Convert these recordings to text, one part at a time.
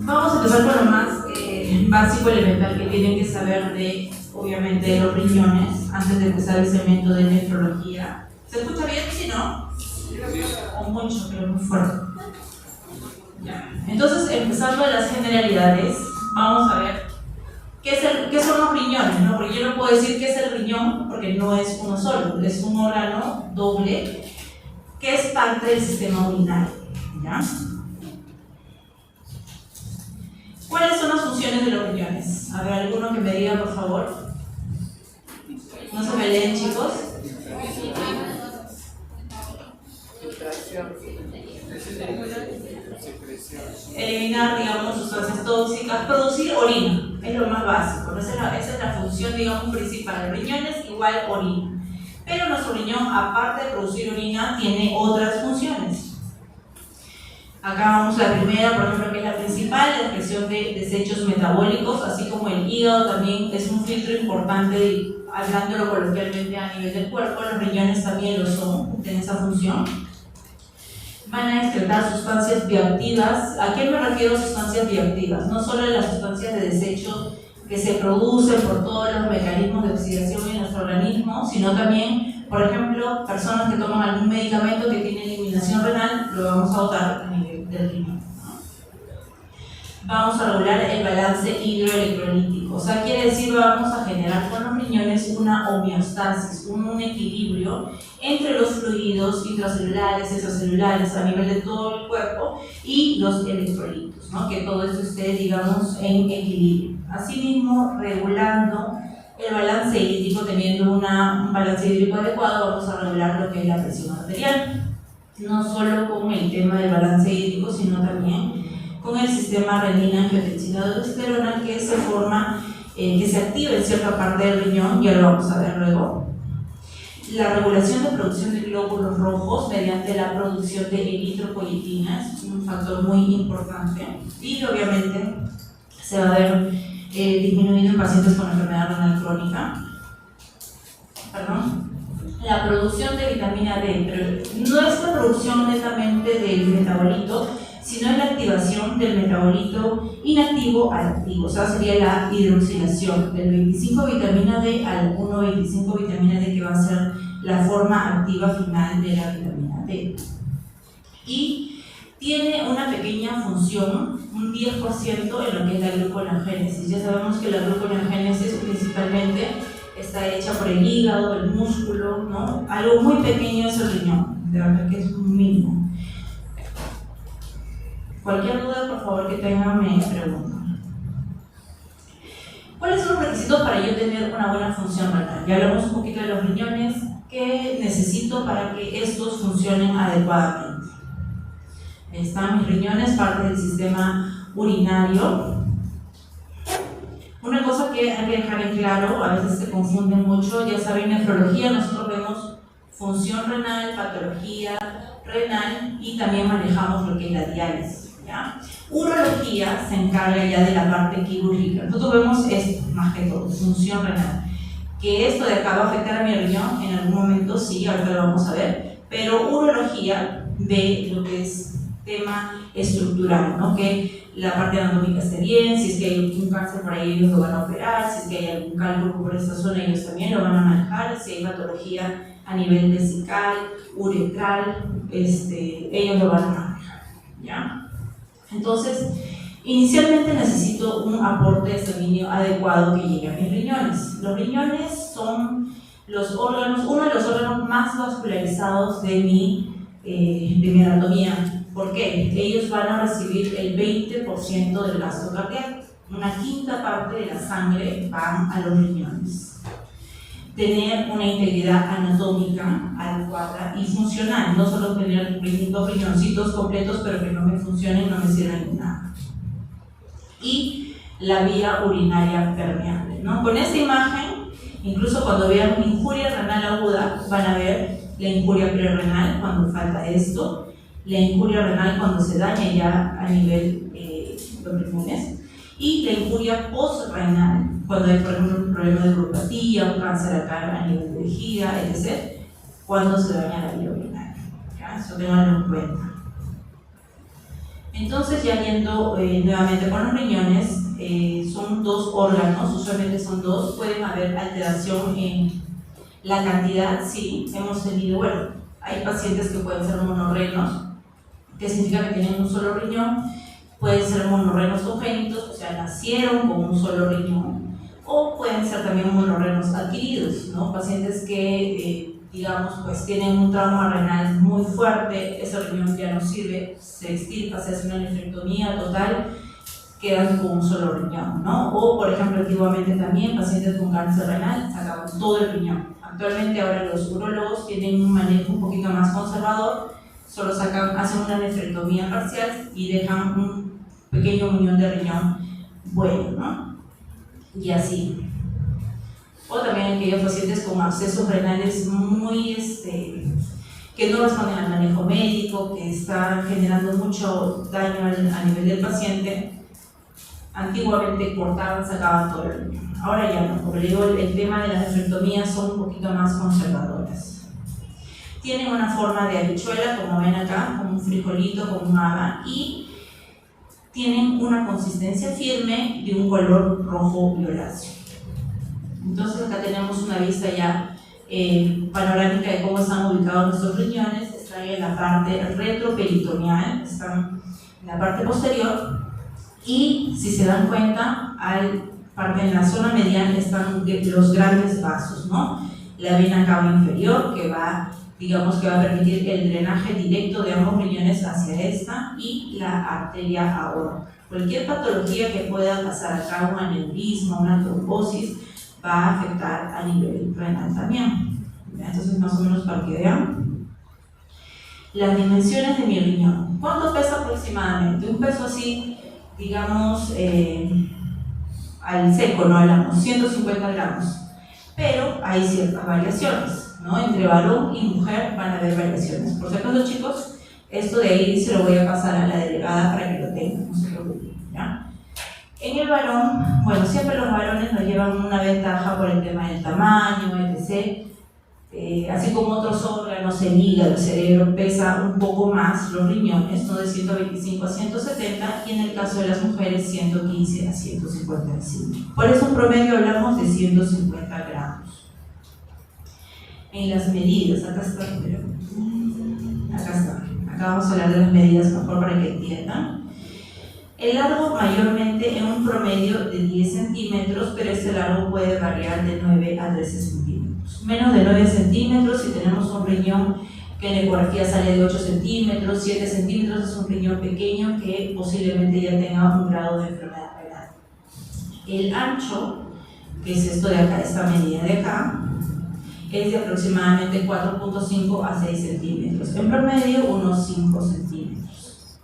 Vamos a empezar con lo más básico, elemental que tienen que saber obviamente, de los riñones antes de empezar el segmento de nefrología. ¿Se escucha bien? ¿Sí, no? O mucho, pero muy fuerte. Ya. Entonces, empezando las generalidades, vamos a ver qué son los riñones, ¿no? Porque yo no puedo decir qué es el riñón porque no es uno solo, es un órgano doble que es parte del sistema urinario. ¿Ya? ¿Cuáles son las funciones de los riñones? A ver, alguno que me diga, por favor. No se me leen, chicos. Eliminar, digamos, sustancias tóxicas, producir orina, es lo más básico, ¿no? Esa es la función, digamos, principal. Riñones igual orina. Pero nuestro riñón, aparte de producir orina, tiene otras funciones. Acá vamos a la primera, por ejemplo, que es la principal, la excreción de desechos metabólicos, así como el hígado también es un filtro importante, hablándolo coloquialmente a nivel del cuerpo. Los riñones también lo son, tienen esa función. Van a excretar sustancias bioactivas. ¿A qué me refiero a sustancias bioactivas? No solo las sustancias de desecho que se producen por todos los mecanismos de oxidación en nuestro organismo, sino también, por ejemplo, personas que toman algún medicamento que tiene eliminación renal, lo vamos a botar a nivel del riñón, ¿no? Vamos a regular el balance hidroelectrolítico, o sea, quiere decir, vamos a generar con los riñones una homeostasis, un equilibrio entre los fluidos intracelulares, extracelulares, a nivel de todo el cuerpo, y los electrolitos, ¿no? Que todo esto esté, digamos, en equilibrio. Asimismo, regulando el balance hídrico, teniendo un balance hídrico adecuado, vamos a regular lo que es la presión arterial. No solo con el tema del balance hídrico, sino también con el sistema renina-angiotensina-aldosterona que se forma, que se activa en cierta parte del riñón, ya lo vamos a ver luego. La regulación de producción de glóbulos rojos mediante la producción de eritropoyetina es un factor muy importante y obviamente se va a ver disminuido en pacientes con enfermedad renal crónica. La producción de vitamina D, pero no es la producción netamente del metabolito, sino en la activación del metabolito inactivo al activo, o sea, sería la hidroxilación del 25 vitamina D al 1,25 vitamina D, que va a ser la forma activa final de la vitamina D. Y tiene una pequeña función, un 10% en lo que es la gluconeogénesis. Ya sabemos que la gluconeogénesis principalmente está hecha por el hígado, el músculo, ¿no? Algo muy pequeño es el riñón, de verdad que es un mínimo. Cualquier duda, por favor, que tengan, me preguntan. ¿Cuáles son los requisitos para yo tener una buena función renal? Ya hablamos un poquito de los riñones. ¿Qué necesito para que estos funcionen adecuadamente? Están mis riñones, parte del sistema urinario. Una cosa que hay que dejar en claro, a veces se confunden mucho, ya saben, en nefrología nosotros vemos función renal, patología renal y también manejamos lo que es la diálisis, ¿ya? Urología se encarga ya de la parte quirúrgica. Nosotros vemos esto, más que todo, función renal. Que esto de acá va a afectar a mi riñón en algún momento, sí, ahorita lo vamos a ver, pero urología ve lo que es tema estructural, ¿no? Que la parte anatómica esté bien, si es que hay un cáncer por ahí ellos lo van a operar, si es que hay algún cálculo por esta zona ellos también lo van a manejar, si hay patología a nivel vesical, uretral, ellos lo van a manejar, ¿ya? Entonces, inicialmente necesito un aporte sanguíneo adecuado que llegue a mis riñones. Los riñones son los órganos, uno de los órganos más vascularizados de mi anatomía. ¿Por qué? Ellos van a recibir el 20% del gasto cardíaco. Una quinta parte de la sangre van a los riñones. Tener una integridad anatómica adecuada y funcional, no solo tener dos riñoncitos completos pero que no me funcionen, no me sirven de nada. Y la vía urinaria permeable, ¿no? Con esta imagen, incluso cuando vean injuria renal aguda, van a ver la injuria prerrenal cuando falta esto, la injuria renal cuando se daña ya a nivel de los riñones, y la injuria postrenal cuando hay, por ejemplo, un problema de neuropatía, un cáncer acá a nivel de vejiga, etc., cuando se daña la vía urinaria. ¿Ya? Eso tenganlo en cuenta. Entonces, ya viendo nuevamente con los riñones, son dos órganos, usualmente son dos, pueden haber alteración en la cantidad, sí, hemos tenido, bueno, hay pacientes que pueden ser monorrenos, que significa que tienen un solo riñón, pueden ser monorrenos congénitos, o sea, nacieron con un solo riñón, o pueden ser también monorrenos adquiridos, ¿no? Pacientes que, digamos, pues tienen un trauma renal muy fuerte, ese riñón ya no sirve, se extirpa, se hace una nefrectomía total, quedan con un solo riñón, ¿no? O, por ejemplo, antiguamente también pacientes con cáncer renal sacaban todo el riñón. Actualmente ahora los urólogos tienen un manejo un poquito más conservador, solo hacen una nefrectomía parcial y dejan un pequeño muñón de riñón bueno, ¿no? Y así. O también aquellos pacientes con abscesos renales muy, que no responden al manejo médico, que están generando mucho daño a nivel del paciente. Antiguamente cortaban, sacaban todo el riñón. Ahora ya no, porque digo, el tema de las nefrectomías son un poquito más conservadoras. Tienen una forma de habichuela, como ven acá, como un frijolito, como un haba, y tienen una consistencia firme de un color rojo violáceo. Entonces acá tenemos una vista ya panorámica de cómo están ubicados nuestros riñones. Están en la parte retroperitoneal, están en la parte posterior, y si se dan cuenta, en la zona medial están los grandes vasos, ¿no? La vena cava inferior, que va a permitir el drenaje directo de ambos riñones hacia esta, y la arteria aorta. Cualquier patología que pueda pasar acá, un aneurisma, una trombosis, va a afectar a nivel renal también. Entonces, más o menos para que vean las dimensiones de mi riñón. ¿Cuánto pesa aproximadamente? Un peso así, digamos, al seco, no hablamos, 150 gramos. Pero hay ciertas variaciones, ¿no? Entre varón y mujer van a haber variaciones. Por si acaso, chicos, esto de ahí se lo voy a pasar a la delegada para que lo tengan, no se preocupen, ¿ya? En el varón, bueno, siempre los varones nos llevan una ventaja por el tema del tamaño, etc. Así como otros órganos, el hígado, el cerebro, pesa un poco más los riñones, ¿no? De 125 a 170, y en el caso de las mujeres 115 a 155. Por eso en promedio hablamos de 150 gramos. En las medidas, acá está, acá vamos a hablar de las medidas mejor para que entiendan. El largo mayormente en un promedio de 10 centímetros, pero este largo puede variar de 9 a 13 centímetros. Menos de 9 centímetros si tenemos un riñón que en la ecografía sale de 8 centímetros, 7 centímetros es un riñón pequeño que posiblemente ya tenga un grado de enfermedad renal. El ancho, que es esto de acá, esta medida de acá, es de aproximadamente 4.5 a 6 centímetros. En promedio, unos 5 centímetros.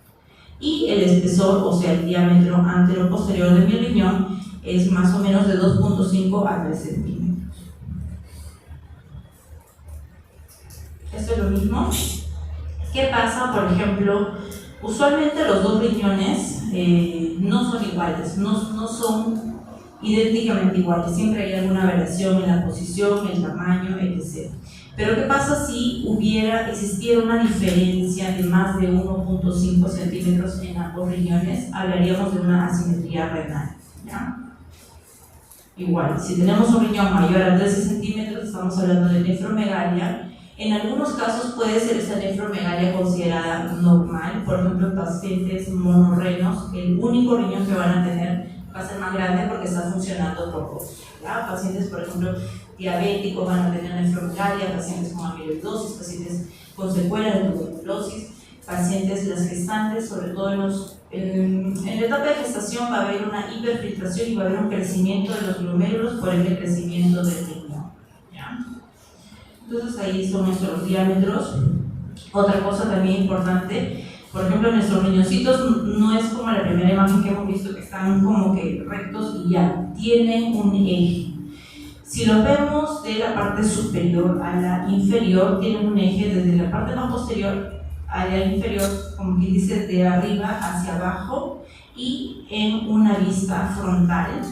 Y el espesor, o sea, el diámetro antero-posterior de mi riñón, es más o menos de 2.5 a 3 centímetros. Esto es lo mismo. ¿Qué pasa? Por ejemplo, usualmente los dos riñones no son iguales, no son idénticamente iguales. Siempre hay alguna variación en la posición, el tamaño, etc. Pero ¿qué pasa si existiera una diferencia de más de 1.5 centímetros en ambos riñones? Hablaríamos de una asimetría renal, ¿ya? Igual, si tenemos un riñón mayor a 13 centímetros, estamos hablando de nefromegalia. En algunos casos puede ser esa nefromegalia considerada normal. Por ejemplo, en pacientes monorrenos, el único riñón que van a tener va a ser más grande porque está funcionando por dos, ¿ya? Pacientes, por ejemplo, diabéticos van a tener nefromegalia, pacientes con amiloidosis, pacientes con secuelas de tuberculosis, pacientes, las gestantes, sobre todo en la etapa de gestación va a haber una hiperfiltración y va a haber un crecimiento de los glomérulos por el crecimiento del riñón, ¿ya? Entonces ahí son nuestros diámetros. Otra cosa también importante, por ejemplo, nuestros riñoncitos no es como la primera imagen que hemos visto que están como que rectos y ya, tienen un eje. Si los vemos de la parte superior a la inferior, tienen un eje desde la parte más posterior a la inferior, como que dice, de arriba hacia abajo, y en una vista frontal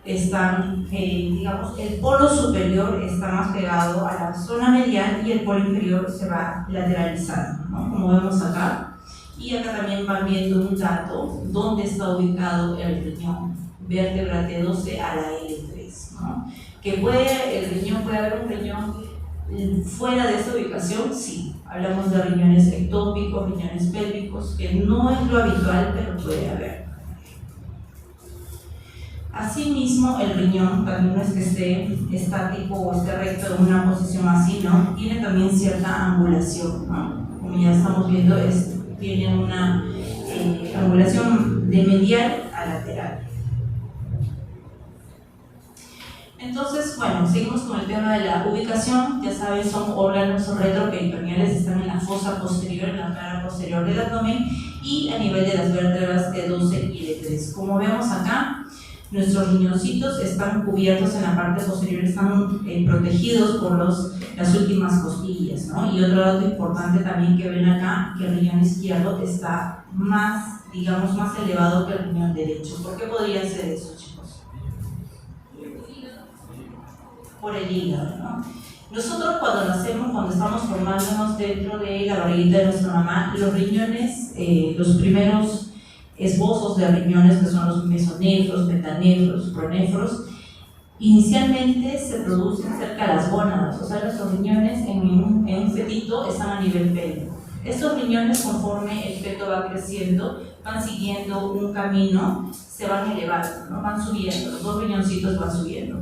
están, digamos, el polo superior está más pegado a la zona medial y el polo inferior se va lateralizando, ¿no? Como vemos acá. Y acá también van viendo un dato, dónde está ubicado el riñón, vértebra T12 a la L3, ¿no? Que el riñón puede haber un riñón fuera de esta ubicación, sí. Hablamos de riñones ectópicos, riñones pélvicos, que no es lo habitual, pero puede haber. Asimismo, el riñón también no es que esté estático o esté recto en una posición así, ¿no? Tiene también cierta angulación, ¿no? Como ya estamos viendo, tiene una angulación de medial a lateral. Entonces, bueno, seguimos con el tema de la ubicación. Ya saben, son órganos retroperitoneales, están en la fosa posterior, en la cara posterior del abdomen y a nivel de las vértebras T12 y T3. Como vemos acá, nuestros riñoncitos están cubiertos en la parte posterior, están protegidos por las últimas costillas, ¿no? Y otro dato importante también que ven acá, que el riñón izquierdo está más, digamos, más elevado que el riñón derecho. ¿Por qué podría ser eso, chicos? Por el hígado, ¿no? Nosotros cuando nacemos, cuando estamos formándonos dentro de la barriguita de nuestra mamá, los riñones, los primeros esbozos de riñones, que son los mesonefros, metanéfros, pronéfros, inicialmente se producen cerca de las gónadas, o sea, nuestros riñones en un fetito están a nivel pélvico. Estos riñones, conforme el feto va creciendo, van siguiendo un camino, se van elevando, ¿no? Van subiendo, los dos riñoncitos van subiendo.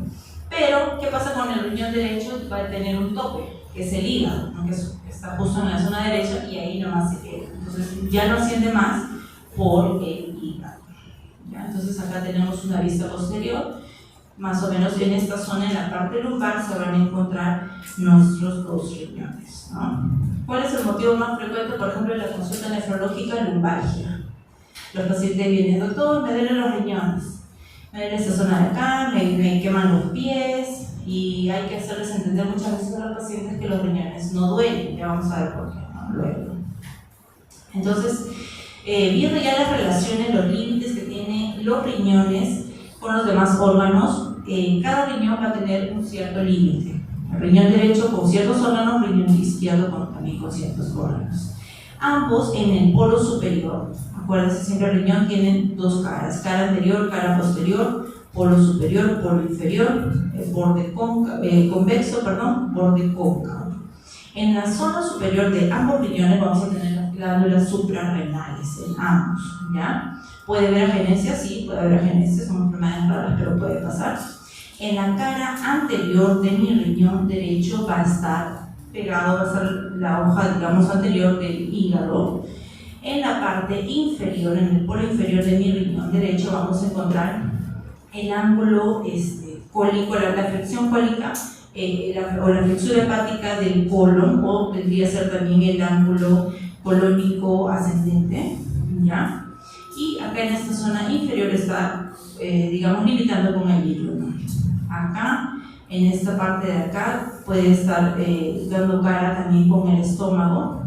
Pero, ¿qué pasa con el riñón derecho? Va a tener un tope, que es el hígado, ¿no? Que está justo en la zona derecha y ahí nomás se queda. Entonces, ya no asciende más por el hígado. ¿Ya? Entonces, acá tenemos una vista posterior. Más o menos en esta zona, en la parte lumbar, se van a encontrar nuestros dos riñones, ¿no? ¿Cuál es el motivo más frecuente, por ejemplo, de la consulta nefrológica? Lumbalgia. Los pacientes vienen, doctor, me duelen los riñones. Me duele esta zona de acá, me queman los pies y hay que hacerles entender muchas veces a los pacientes que los riñones no duelen. Ya vamos a ver por qué, ¿no? Luego. Entonces, viendo ya las relaciones, los límites que tienen los riñones con los demás órganos, cada riñón va a tener un cierto límite. El riñón derecho con ciertos órganos, el riñón izquierdo también con ciertos órganos. Ambos en el polo superior. Acuérdense, siempre el riñón tiene dos caras, cara anterior, cara posterior, polo superior, polo inferior, borde convexo, borde cóncavo. En la zona superior de ambos riñones vamos a tener las glándulas suprarrenales, en ambos, ¿ya? Puede haber agenesia, sí, puede haber agenesia, son enfermedades raras, pero puede pasar. En la cara anterior de mi riñón derecho va a estar pegado, va a ser la hoja, digamos, anterior del hígado. En la parte inferior, en el polo inferior de mi riñón derecho, vamos a encontrar el ángulo cólico, la flexión cólica o la flexura hepática del colon, o tendría que ser también el ángulo colónico ascendente, ¿ya? Y acá en esta zona inferior está, digamos, limitando con el hígado. Acá, en esta parte de acá, puede estar dando cara también con el estómago.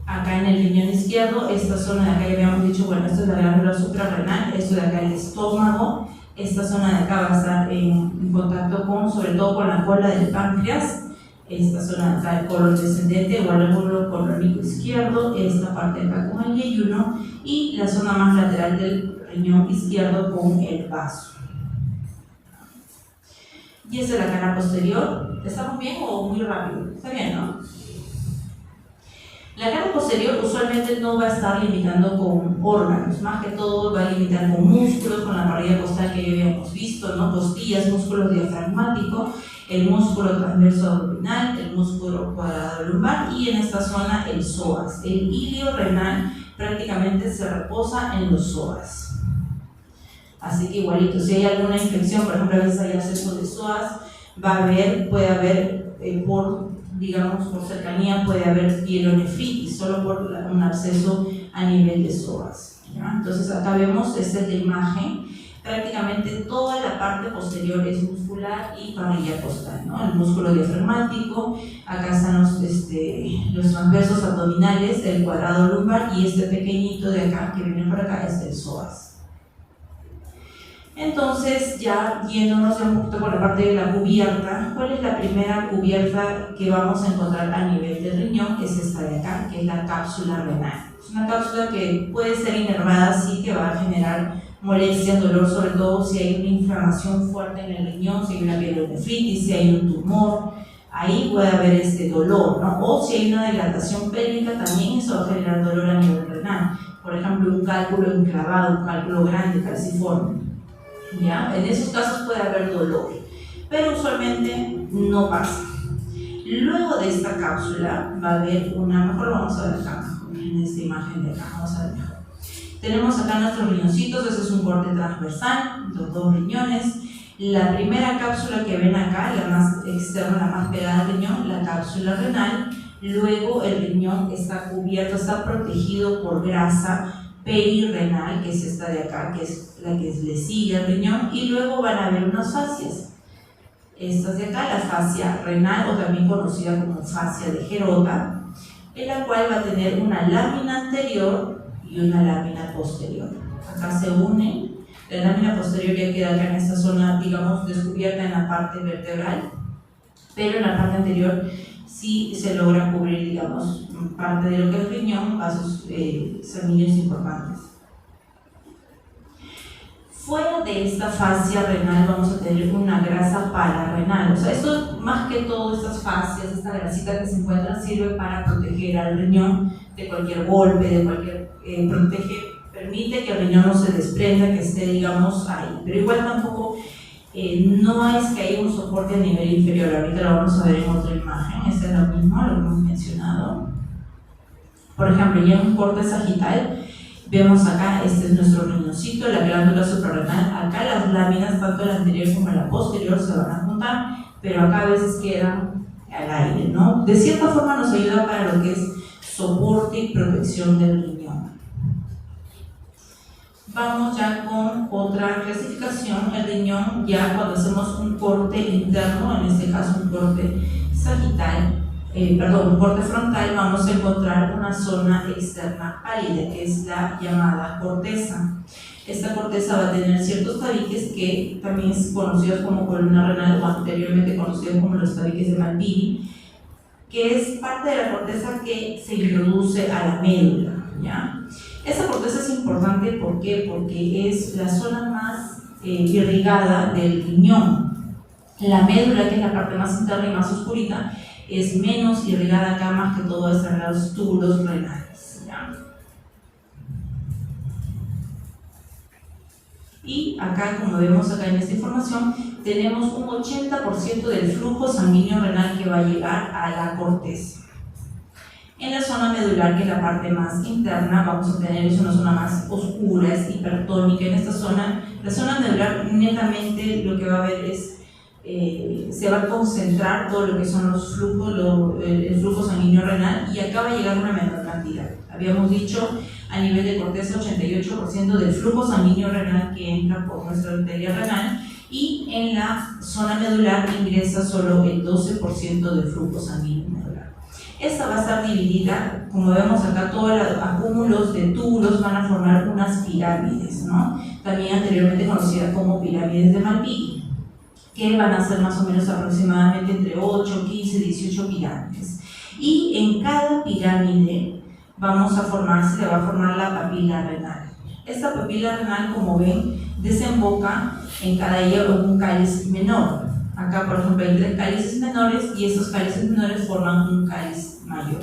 Acá en el riñón izquierdo, esta zona de acá ya habíamos dicho, bueno, esto es la glándula suprarrenal, esto de acá el estómago, esta zona de acá va a estar en contacto con, sobre todo con la cola del páncreas, esta zona de acá el colon descendente o el ángulo colónico izquierdo, esta parte de acá con el yeyuno y la zona más lateral del riñón izquierdo con el vaso. Y esta es la cara posterior. ¿Estamos bien o muy rápido? Está bien, ¿no? La cara posterior usualmente no va a estar limitando con órganos, más que todo va a limitar con músculos, con la parrilla costal que ya habíamos visto, ¿no? Costillas, músculo diafragmático, el músculo transverso abdominal, el músculo cuadrado lumbar y en esta zona el psoas. El ilio renal prácticamente se reposa en los psoas. Así que igualito, si hay alguna infección, por ejemplo, a veces hay absceso de psoas, puede haber por cercanía, puede haber pielonefritis, solo por un absceso a nivel de psoas, ¿ya? Entonces acá vemos, esta es la imagen, prácticamente toda la parte posterior es muscular y parrilla costal, ¿no? El músculo diafragmático, acá están los transversos abdominales, el cuadrado lumbar y este pequeñito de acá que viene por acá es el psoas. Entonces, ya yéndonos un poquito por la parte de la cubierta, ¿cuál es la primera cubierta que vamos a encontrar a nivel del riñón? Es esta de acá, que es la cápsula renal. Es una cápsula que puede ser inervada, sí, que va a generar molestias, dolor, sobre todo si hay una inflamación fuerte en el riñón, si hay una pielonefritis, si hay un tumor, ahí puede haber este dolor, ¿no? O si hay una dilatación pélvica, también eso va a generar dolor a nivel renal. Por ejemplo, un cálculo enclavado, un cálculo grande, calciforme. ¿Ya? En esos casos puede haber dolor, pero usualmente no pasa. Luego de esta cápsula va a haber una, mejor vamos a ver acá, en esta imagen de acá, vamos a ver mejor. Tenemos acá nuestros riñoncitos, ese es un corte transversal, los dos riñones. La primera cápsula que ven acá, la más externa, la más pegada al riñón, la cápsula renal. Luego el riñón está cubierto, está protegido por grasa perirrenal, que es esta de acá, que es la que le sigue al riñón, y luego van a haber unas fascias. Estas de acá, la fascia renal, o también conocida como fascia de Gerota, en la cual va a tener una lámina anterior y una lámina posterior. Acá se unen, la lámina posterior ya queda acá en esta zona, digamos, descubierta en la parte vertebral, pero en la parte anterior sí se logra cubrir, digamos, parte de lo que es el riñón, vasos sanguíneos importantes. Fuera de esta fascia renal vamos a tener una grasa pararrenal. O sea, esto más que todo, estas fascias, esta grasita que se encuentra, sirve para proteger al riñón de cualquier golpe, de cualquier permite que el riñón no se desprenda, que esté, digamos, ahí. Pero igual tampoco, no es que haya un soporte a nivel inferior. Ahorita lo vamos a ver en otra imagen. Este es lo mismo, lo que hemos mencionado. Por ejemplo, ya en un corte sagital, vemos acá, este es nuestro riñoncito, la glándula suprarrenal. Acá las láminas, tanto la anterior como la posterior, se van a juntar, pero acá a veces quedan al aire, ¿no? De cierta forma nos ayuda para lo que es soporte y protección del riñón. Vamos ya con otra clasificación. El riñón, ya cuando hacemos un corte interno, en este caso un corte sagital, un corte frontal, vamos a encontrar una zona externa pálida, que es la llamada corteza. Esta corteza va a tener ciertos tabiques que también es conocidos como columna renal, o anteriormente conocidos como los tabiques de Malpighi, que es parte de la corteza que se introduce a la médula, ¿ya? Esta corteza es importante, ¿por qué? Porque es la zona más irrigada del riñón. La médula, que es la parte más interna y más oscurita, es menos irrigada acá, más que todo están los túbulos renales, ¿ya? Y acá, como vemos acá en esta información, tenemos un 80% del flujo sanguíneo renal que va a llegar a la corteza. En la zona medular, que es la parte más interna, vamos a tener, es una zona más oscura, es hipertónica. En esta zona, la zona medular, netamente lo que va a haber es se va a concentrar todo lo que son los flujos, el flujo sanguíneo renal, y acá va a llegar una menor cantidad. Habíamos dicho a nivel de corteza 88% del flujo sanguíneo renal que entra por nuestra arteria renal, y en la zona medular ingresa solo el 12% del flujo sanguíneo medular. Esta va a estar dividida, como vemos acá, todos los acúmulos de túbulos van a formar unas pirámides, ¿no? También anteriormente conocidas como pirámides de Malpighi, que van a ser más o menos aproximadamente entre 8, 15, 18 pirámides. Y en cada pirámide se le va a formar la papila renal. Esta papila renal, como ven, desemboca en cada ella en un cáliz menor. Acá, por ejemplo, hay 3 cálices menores, y esos cálices menores forman un cáliz mayor.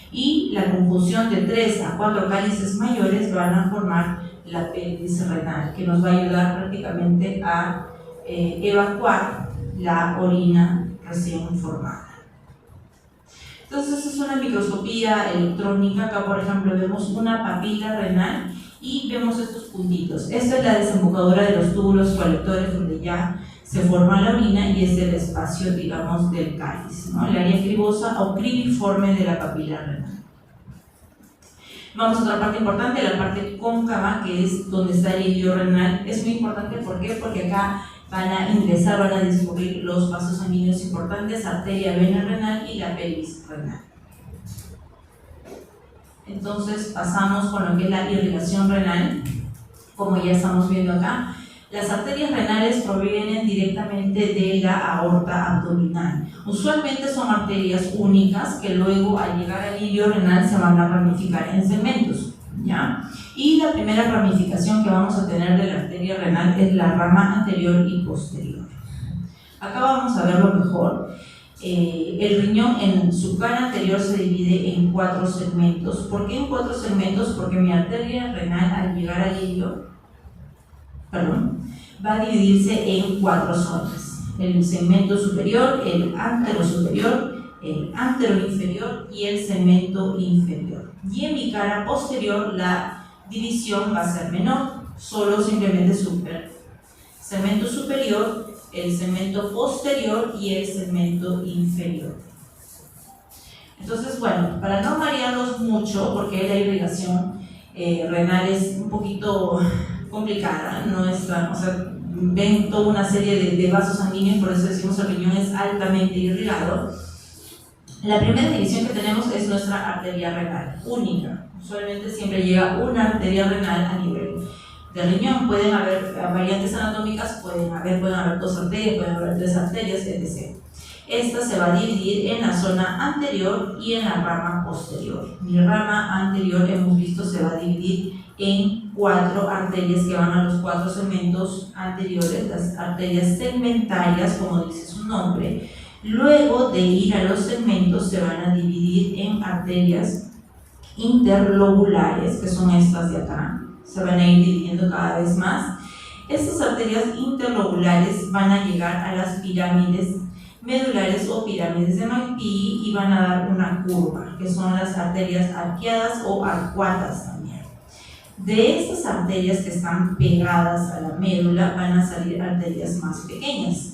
Y la conjunción de 3 a 4 cálices mayores van a formar la apéndice renal, que nos va a ayudar prácticamente a evacuar la orina recién formada. Entonces, es una microscopía electrónica. Acá, por ejemplo, vemos una papila renal y vemos estos puntitos. Esta es la desembocadura de los túbulos colectores, donde ya se forma la orina, y es el espacio, digamos, del cáliz, ¿no? El área cribosa o cribiforme de la papila renal. Vamos a otra parte importante, la parte cóncava, que es donde está el ilio renal. Es muy importante, ¿por qué? Porque acá van a discurrir los vasos sanguíneos importantes, arteria, vena renal y la pelvis renal. Entonces pasamos con lo que es la irrigación renal. Como ya estamos viendo acá, Las arterias renales provienen directamente de la aorta abdominal. Usualmente son arterias únicas que luego al llegar al ilio renal se van a ramificar en segmentos, ¿ya? Y la primera ramificación que vamos a tener de la arteria renal es la rama anterior y posterior. Acá vamos a verlo mejor. El riñón en su cara anterior se divide en 4 segmentos. ¿Por qué en 4 segmentos? Porque mi arteria renal al llegar al ilio, va a dividirse en 4 zonas: el segmento superior, el antero superior, el antero inferior y el segmento inferior. Y en mi cara posterior la división va a ser menor, solo simplemente segmento superior, el segmento posterior y el segmento inferior. Entonces, bueno, para no marearlos mucho, porque la irrigación renal es un poquito complicada, no es, o sea, ven toda una serie de vasos sanguíneos, por eso decimos el riñón es altamente irrigado. La primera división que tenemos es nuestra arteria renal, única. Usualmente siempre llega una arteria renal a nivel del riñón. Pueden haber variantes anatómicas, pueden haber 2 arterias, pueden haber 3 arterias, etc. Esta se va a dividir en la zona anterior y en la rama posterior. Mi rama anterior, hemos visto, se va a dividir en 4 arterias que van a los 4 segmentos anteriores, las arterias segmentarias, como dice su nombre. Luego de ir a los segmentos se van a dividir en arterias interlobulares, que son estas de acá. Se van a ir dividiendo cada vez más. Estas arterias interlobulares van a llegar a las pirámides medulares o pirámides de McPhee y van a dar una curva, que son las arterias arqueadas o arcuatas también. De estas arterias que están pegadas a la médula van a salir arterias más pequeñas,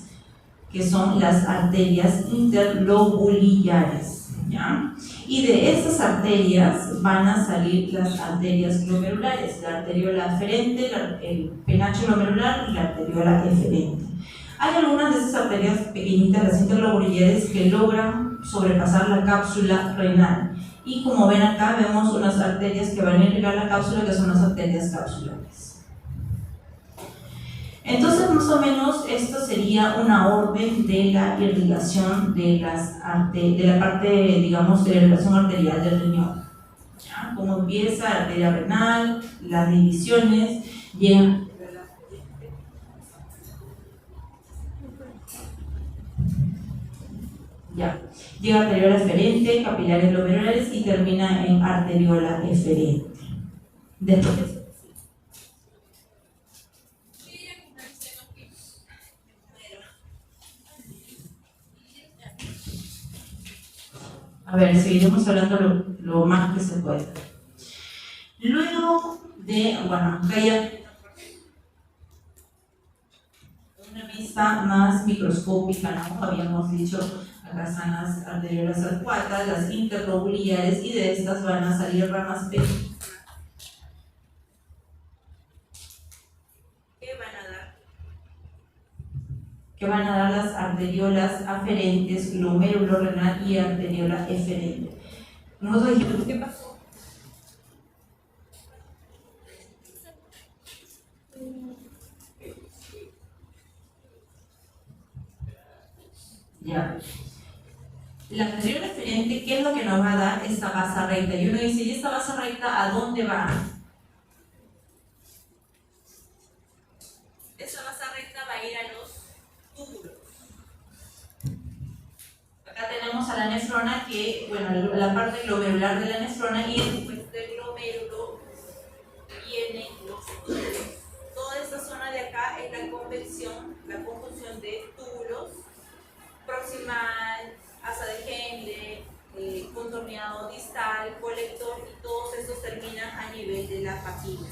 que son las arterias interlobulillares, ¿ya? Y de estas arterias van a salir las arterias glomerulares, la arteriola aferente, el penacho glomerular y la arteriola eferente. Hay algunas de esas arterias pequeñitas, las interlobulillares, que logran sobrepasar la cápsula renal. Y como ven acá, vemos unas arterias que van a irrigar la cápsula, que son las arterias capsulares. Entonces, más o menos, esto sería una orden de la irrigación de la parte, digamos, de la irrigación arterial del riñón. ¿Ya? Cómo empieza la arteria renal, las divisiones, llegan. Ya. Llega arteriola eferente, capilares glomerulares y termina en arteriola eferente. Después. A ver, seguiremos hablando lo más que se pueda. Luego de, bueno, acá ya una vista más microscópica, ¿no? Habíamos dicho, acá están las arteriolas arcuatas, las interlobulillares, y de estas van a salir ramas pequeñas que van a dar las arteriolas aferentes, glomerulorenal y arteriola eferente. Nosotros dijimos, ¿qué pasó? Ya. La arteriola eferente, ¿qué es lo que nos va a dar esta base recta? Y uno dice, ¿y esta base recta a dónde va? Esa base recta va a ir a los túbulos. Acá tenemos a la nefrona, que, bueno, la parte glomerular de la nefrona, y después del glomérulo vienen los túbulos. Toda esta zona de acá es la conjunción de túbulos proximal, asa de Henle, contorneado distal, colector, y todos estos terminan a nivel de la papila.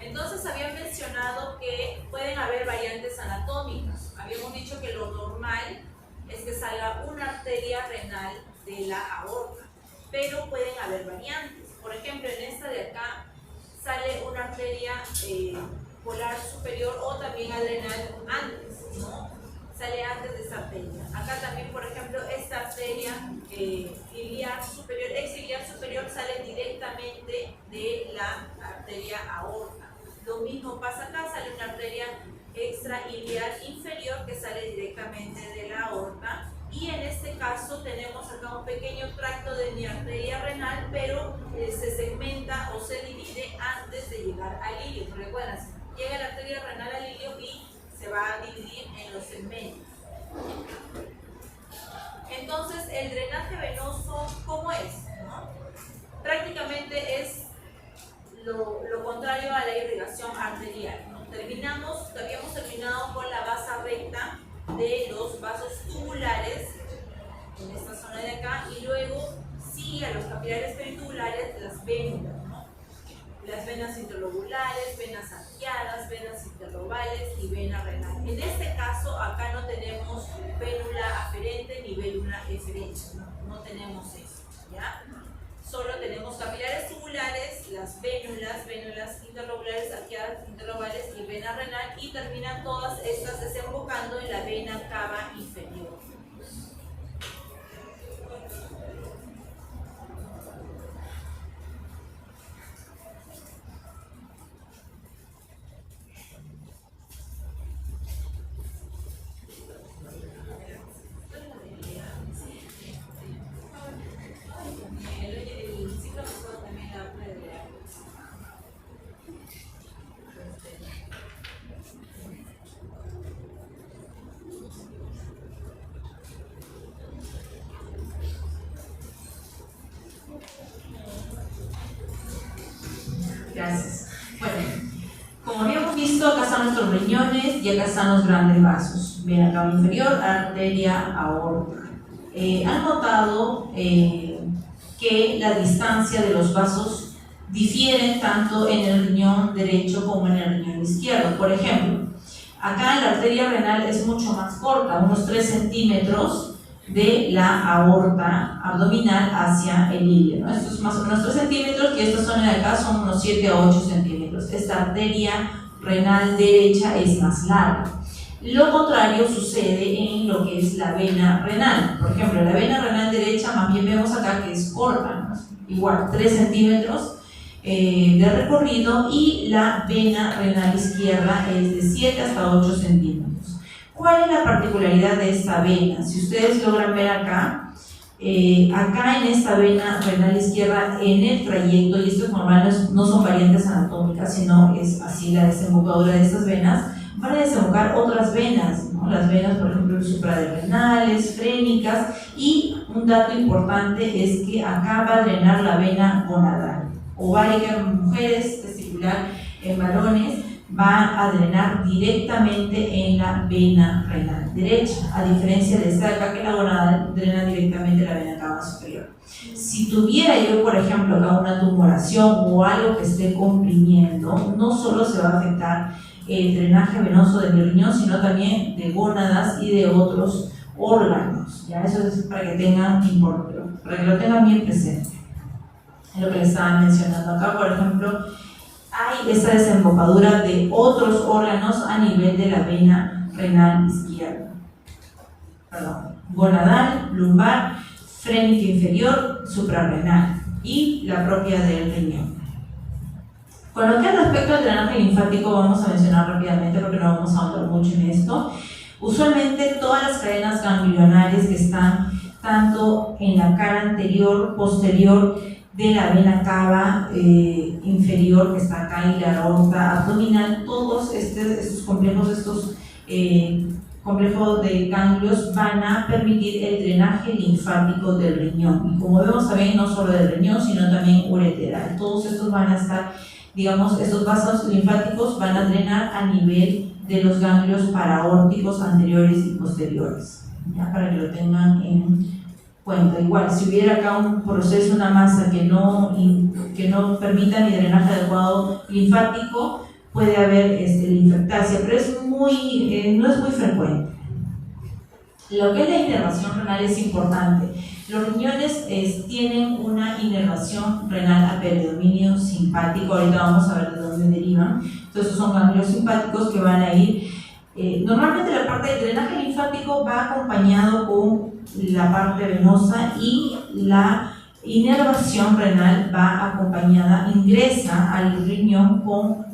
Entonces habían mencionado que pueden haber variantes anatómicas. Habíamos dicho que lo normal es que salga una arteria renal de la aorta, pero pueden haber variantes. Por ejemplo, en esta de acá sale una arteria polar superior o también adrenal antes, ¿no? Sale antes de esta arteria. Acá también, por ejemplo, esta arteria iliar superior, exiliar superior, sale directamente de la arteria aorta. Lo mismo pasa acá, sale una arteria extrailiar inferior que sale directamente de la aorta, y en este caso tenemos acá un pequeño tracto de mi arteria renal, pero se segmenta o se divide antes de llegar al ilio. Recuerden, llega la arteria renal al ilio y se va a dividir en los segmentos. Entonces, el drenaje venoso, ¿cómo es? ¿No? Prácticamente es lo contrario a la irrigación arterial, ¿no? Habíamos terminado con la base recta de los vasos tubulares en esta zona de acá, y luego sigue a los capilares peritubulares las vénulas, ¿no? Las venas interlobulares, venas arqueadas, venas interlobales y vena renal. En este caso, acá no tenemos vélula aferente ni vélula eferente, no tenemos eso, ¿ya? Solo tenemos capilares tubulares, las vénulas interlobulares, arqueadas, interlobales y vena renal, y terminan todas estas desembocando en la vena cava inferior. Gracias. Bueno, como habíamos visto, acá están nuestros riñones y acá están los grandes vasos. Vena cava inferior, arteria, aorta. Han notado que la distancia de los vasos difieren tanto en el riñón derecho como en el riñón izquierdo. Por ejemplo, acá la arteria renal es mucho más corta, unos 3 centímetros de la aorta abdominal hacia el ilio, ¿no? Esto es más o menos 3 centímetros, y esta zona de acá son unos 7 a 8 centímetros. Esta arteria renal derecha es más larga. Lo contrario sucede en lo que es la vena renal. Por ejemplo, la vena renal derecha más bien vemos acá que es corta, ¿no? Igual 3 centímetros de recorrido, y la vena renal izquierda es de 7 hasta 8 centímetros. ¿Cuál es la particularidad de esta vena? Si ustedes logran ver acá, acá en esta vena renal izquierda, en el trayecto, y estos normales no son variantes anatómicas, sino es así la desembocadura de estas venas, van a desembocar otras venas, ¿no? Las venas, por ejemplo, suprarrenales, frénicas, y un dato importante es que acá va a drenar la vena gonadal, ovárica en mujeres, testicular en varones, va a drenar directamente en la vena renal derecha, a diferencia de esta de acá, que la gonadal drena directamente la vena cava superior. Si tuviera yo, por ejemplo, acá una tumoración o algo que esté comprimiendo, no solo se va a afectar el drenaje venoso de mi riñón, sino también de gónadas y de otros órganos. ¿Ya? Eso es para que lo tengan bien presente. Es lo que les estaba mencionando acá. Por ejemplo, hay esta desembocadura de otros órganos a nivel de la vena renal izquierda. Gonadal, lumbar, frénica inferior, suprarrenal y la propia del riñón. Con lo que respecto al drenaje linfático, vamos a mencionar rápidamente porque no vamos a ahondar mucho en esto. Usualmente todas las cadenas ganglionares que están tanto en la cara anterior, posterior de la vena cava inferior, que está acá, y la aorta abdominal, todos estos complejos de ganglios van a permitir el drenaje linfático del riñón. Y como vemos también, no solo del riñón, sino también ureteral. Todos estos van a estar, digamos, estos vasos linfáticos van a drenar a nivel de los ganglios paraórticos anteriores y posteriores, ya, para que lo tengan en cuenta. Igual, si hubiera acá un proceso, una masa que no permita mi drenaje adecuado linfático, puede haber linfectasia, pero no es muy frecuente. Lo que es la inervación renal es importante. Los riñones tienen una inervación renal a peridominio simpático. Ahorita vamos a ver de dónde derivan. Entonces son ganglios simpáticos que van a ir. Normalmente la parte del drenaje linfático va acompañado con la parte venosa, y la inervación renal va acompañada, ingresa al riñón con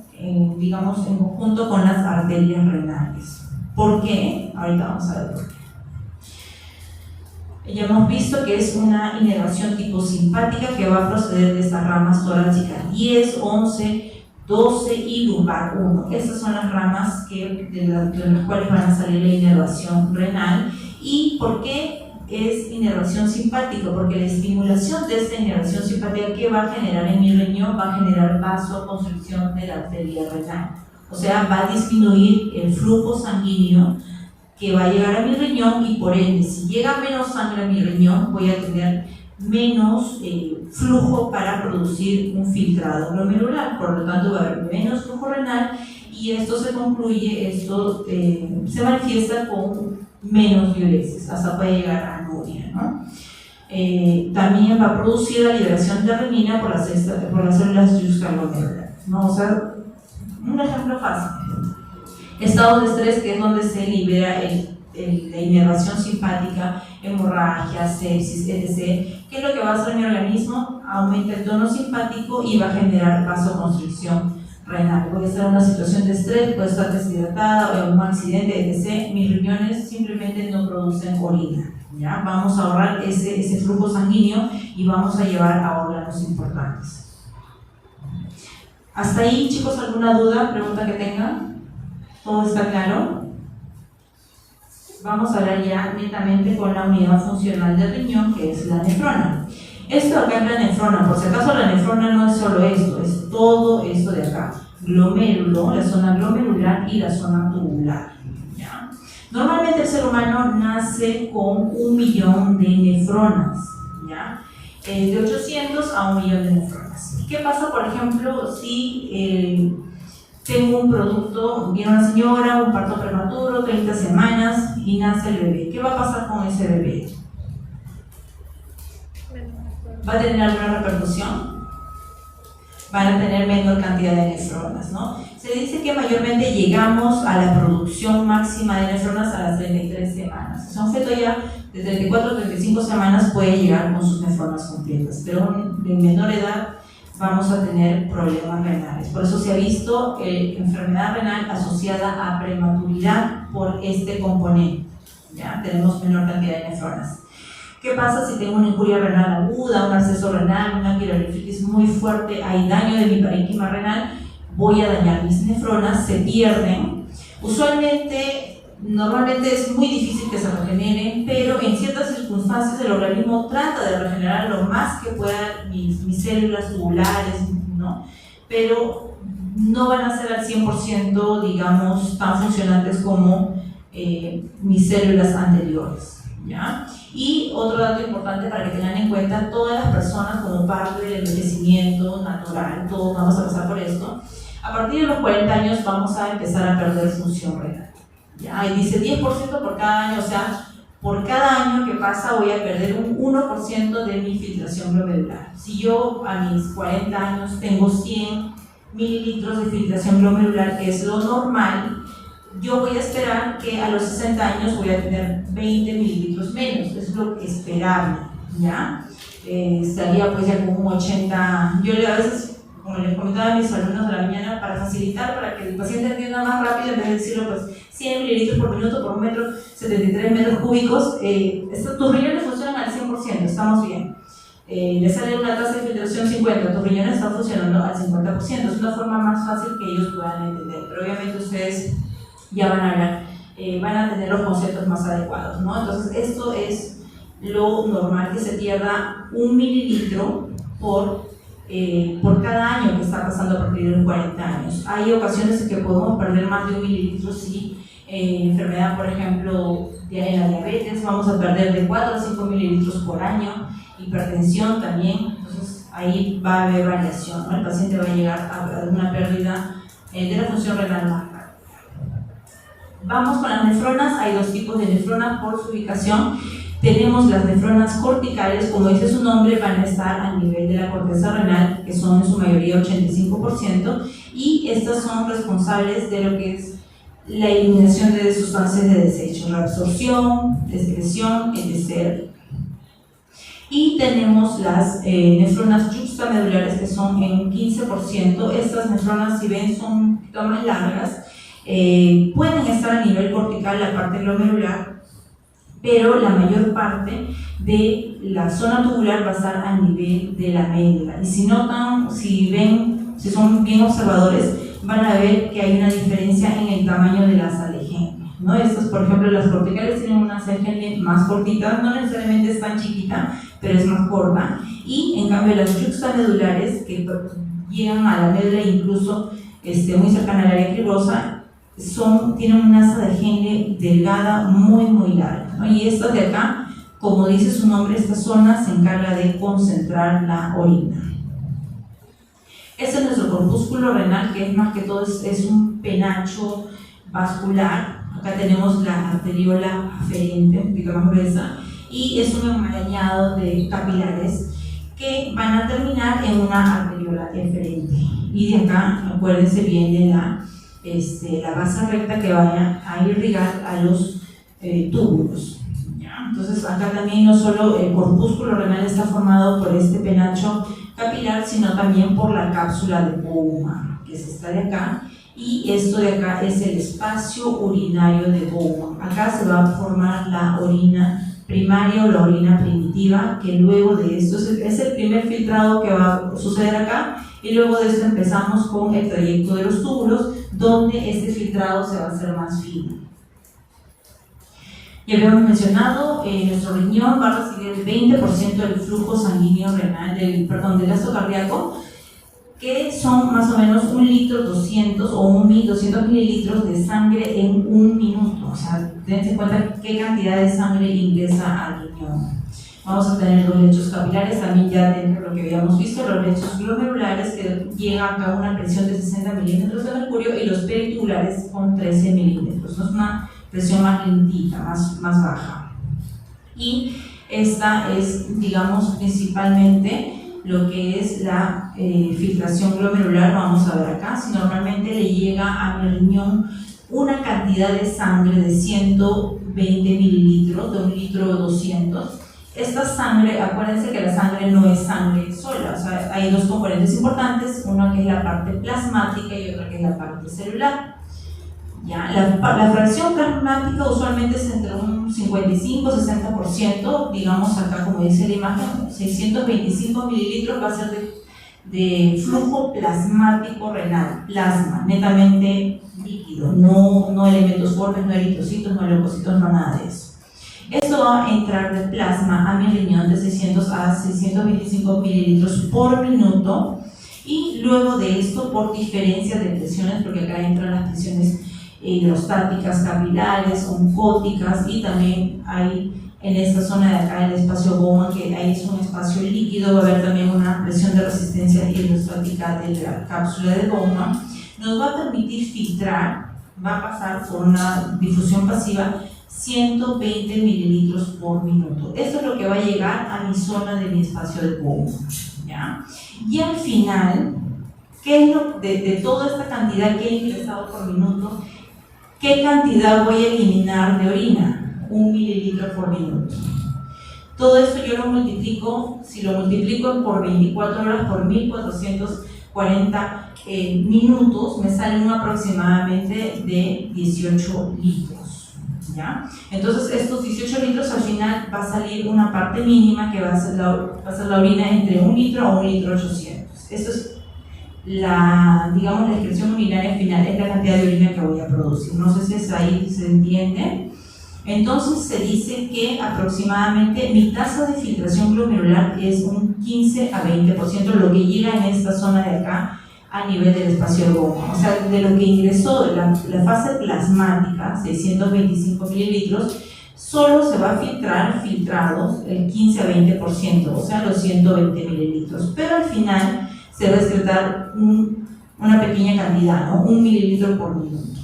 digamos, en conjunto con las arterias renales. ¿Por qué? Ahorita vamos a ver por qué. Ya hemos visto que es una inervación tipo simpática que va a proceder de estas ramas torácicas 10, 11, 12 y lumbar 1. Estas son las ramas de las cuales van a salir la inervación renal. ¿Y por qué es inervación simpática? Porque la estimulación de esta inervación simpática, ¿qué va a generar en mi riñón? Va a generar vasoconstricción de la arteria renal. O sea, va a disminuir el flujo sanguíneo que va a llegar a mi riñón, y por ende, si llega menos sangre a mi riñón, voy a tener menos flujo para producir un filtrado glomerular. Por lo tanto, va a haber menos flujo renal, y esto se manifiesta con menos diuresis, hasta puede llegar a anuria, ¿no? También va a producir la liberación de renina por las células glomerulares, ¿no? O sea, un ejemplo fácil. Estados de estrés, que es donde se libera la inervación simpática, hemorragia, sepsis, etc. ¿Qué es lo que va a hacer mi organismo? Aumenta el tono simpático y va a generar vasoconstricción renal. Puede estar en una situación de estrés, puede estar deshidratada o en un accidente, etc. Mis riñones simplemente no producen orina. ¿Ya? Vamos a ahorrar ese flujo sanguíneo y vamos a llevar a órganos importantes. ¿Hasta ahí, chicos, alguna duda, pregunta que tengan? ¿Todo está claro? Vamos a hablar ya netamente con la unidad funcional del riñón, que es la nefrona. Esto acá es la nefrona. Por si acaso, la nefrona no es solo esto, es todo esto de acá. Glomérulo, la zona glomerular y la zona tubular. ¿Ya? Normalmente el ser humano nace con 1 millón de nefronas, ¿ya? De 800 a 1 millón de nefronas. ¿Y qué pasa, por ejemplo, si tengo un producto, viene una señora, un parto prematuro, 30 semanas y nace el bebé? ¿Qué va a pasar con ese bebé? ¿Va a tener alguna repercusión? Van a tener menor cantidad de nefronas, ¿no? Se dice que mayormente llegamos a la producción máxima de nefronas a las 33 semanas. O sea, un feto ya de 34 a 35 semanas puede llegar con sus nefronas completas, pero de menor edad vamos a tener problemas renales. Por eso se ha visto enfermedad renal asociada a prematuridad por este componente. ¿Ya? Tenemos menor cantidad de nefronas. ¿Qué pasa si tengo una injuria renal aguda, un absceso renal, una pielonefritis muy fuerte, hay daño de mi parénquima renal? Voy a dañar mis nefronas, se pierden. Normalmente es muy difícil que se regeneren, pero en ciertas circunstancias el organismo trata de regenerar lo más que pueda mis células tubulares, ¿no? Pero no van a ser al 100%, digamos, tan funcionantes como mis células anteriores, ¿ya? Y otro dato importante para que tengan en cuenta, todas las personas, como parte del envejecimiento natural, todos vamos a pasar por esto, a partir de los 40 años vamos a empezar a perder función renal. ¿Ya? Y dice 10% por cada año, o sea, por cada año que pasa voy a perder un 1% de mi filtración glomerular. Si yo a mis 40 años tengo 100 mililitros de filtración glomerular, que es lo normal, yo voy a esperar que a los 60 años voy a tener 20 mililitros menos, es lo esperable, ¿ya? Estaría pues ya con un 80, yo a veces, como les comentaba a mis alumnos de la mañana, para facilitar, para que el paciente entienda más rápido, en vez de decirlo pues 100 mililitros por minuto por un metro, 73 metros cúbicos, tus riñones funcionan al 100%, estamos bien. Le sale una tasa de filtración 50, tus riñones están funcionando al 50%, es una forma más fácil que ellos puedan entender, pero obviamente ustedes ya van a hablar, van a tener los conceptos más adecuados, ¿no? Entonces esto es lo normal, que se pierda 1 mililitro por cada año que está pasando a partir de los 40 años. Hay ocasiones en que podemos perder más de 1 mililitro si enfermedad, por ejemplo, en la diabetes, vamos a perder de 4 a 5 mililitros por año, hipertensión también, entonces ahí va a haber variación, ¿no? El paciente va a llegar a una pérdida de la función renal más rápida. Vamos con las nefronas. Hay dos tipos de nefronas por su ubicación. Tenemos las nefronas corticales, como dice su nombre, van a estar a nivel de la corteza renal, que son en su mayoría 85%, y estas son responsables de lo que es la eliminación de sustancias de desecho, la absorción, excreción, etc. Y tenemos las nefronas juxtamedulares, que son en un 15%. Estas nefronas, si ven, son un poquito más largas. Pueden estar a nivel cortical, la parte glomerular, pero la mayor parte de la zona tubular va a estar a nivel de la médula. Y si notan, si son bien observadores, van a ver que hay una diferencia en el tamaño de las alegenes, ¿no? Estas, por ejemplo, las corticales tienen una alegene más cortita, no necesariamente es tan chiquita, pero es más corta. Y en cambio las juxtamedulares, que llegan a la médula incluso muy cercana al área fibrosa, tienen una asa de gene delgada muy larga, ¿no? Y estas de acá, como dice su nombre, esta zona se encarga de concentrar la orina. Este es nuestro corpúsculo renal, que es más que todo es un penacho vascular. Acá tenemos la arteriola aferente, un poquito más gruesa, y es un enmarañado de capilares que van a terminar en una arteriola eferente. Y de acá, acuérdense, viene la base recta que vaya a irrigar a los túbulos. ¿Ya? Entonces acá también no solo el corpúsculo renal está formado por este penacho capilar, sino también por la cápsula de Bowman, que es esta de acá, y esto de acá es el espacio urinario de Bowman. Acá se va a formar la orina primaria o la orina primitiva, que luego de esto es el primer filtrado que va a suceder acá, y luego de esto empezamos con el trayecto de los túbulos, donde este filtrado se va a hacer más fino. Ya habíamos mencionado, nuestro riñón va a recibir el 20% del flujo sanguíneo renal, del gasto cardíaco, que son más o menos 1,2 litros o 1.200 mililitros de sangre en un minuto. O sea, dense cuenta qué cantidad de sangre ingresa al riñón. Vamos a tener los lechos capilares, también ya dentro de lo que habíamos visto, los lechos glomerulares, que llegan a una presión de 60 milímetros de mercurio, y los peritubulares con 13 milímetros. ¿No? Es una presión más lentita, más baja. Y esta es, digamos, principalmente lo que es la filtración glomerular. Vamos a ver acá, si normalmente le llega a mi riñón una cantidad de sangre de 120 mililitros, de 1 litro o 200, esta sangre, acuérdense que la sangre no es sangre sola, o sea, hay dos componentes importantes, una que es la parte plasmática y otra que es la parte celular. ¿Ya? La fracción plasmática usualmente es entre un 55-60%, digamos acá como dice la imagen, 625 mililitros va a ser de flujo plasmático renal, plasma, netamente líquido, no elementos fuertes, no eritrocitos, no leucocitos, no nada de eso. Esto va a entrar de plasma a mi riñón de 600 a 625 mililitros por minuto, y luego de esto, por diferencia de presiones, porque acá entran las presiones hidrostáticas, capilares, oncóticas, y también hay en esta zona de acá el espacio Bowman, que ahí es un espacio líquido, va a haber también una presión de resistencia hidrostática de la cápsula de Bowman, nos va a permitir filtrar, va a pasar por una difusión pasiva 120 mililitros por minuto. Esto es lo que va a llegar a mi zona de mi espacio de Bowman, ¿ya? Y al final, ¿qué es lo de toda esta cantidad que he ingresado por minuto? ¿Qué cantidad voy a eliminar de orina? 1 mililitro por minuto. Todo esto yo lo multiplico, si lo multiplico por 24 horas por 1440 minutos, me salen aproximadamente de 18 litros. ¿Ya? Entonces estos 18 litros al final va a salir una parte mínima que va a ser la orina entre 1 litro a 1 litro 800. Esto es la excreción urinaria final, es la cantidad de orina que voy a producir. No sé si ahí se entiende. Entonces se dice que aproximadamente mi tasa de filtración glomerular es un 15 a 20%, lo que llega en esta zona de acá a nivel del espacio de Bowman. O sea, de lo que ingresó la fase plasmática, 625 mililitros, solo se va a filtrados el 15 a 20%, o sea, los 120 mililitros. Pero al final se va a excretar una pequeña cantidad, ¿no? 1 mililitro por minuto.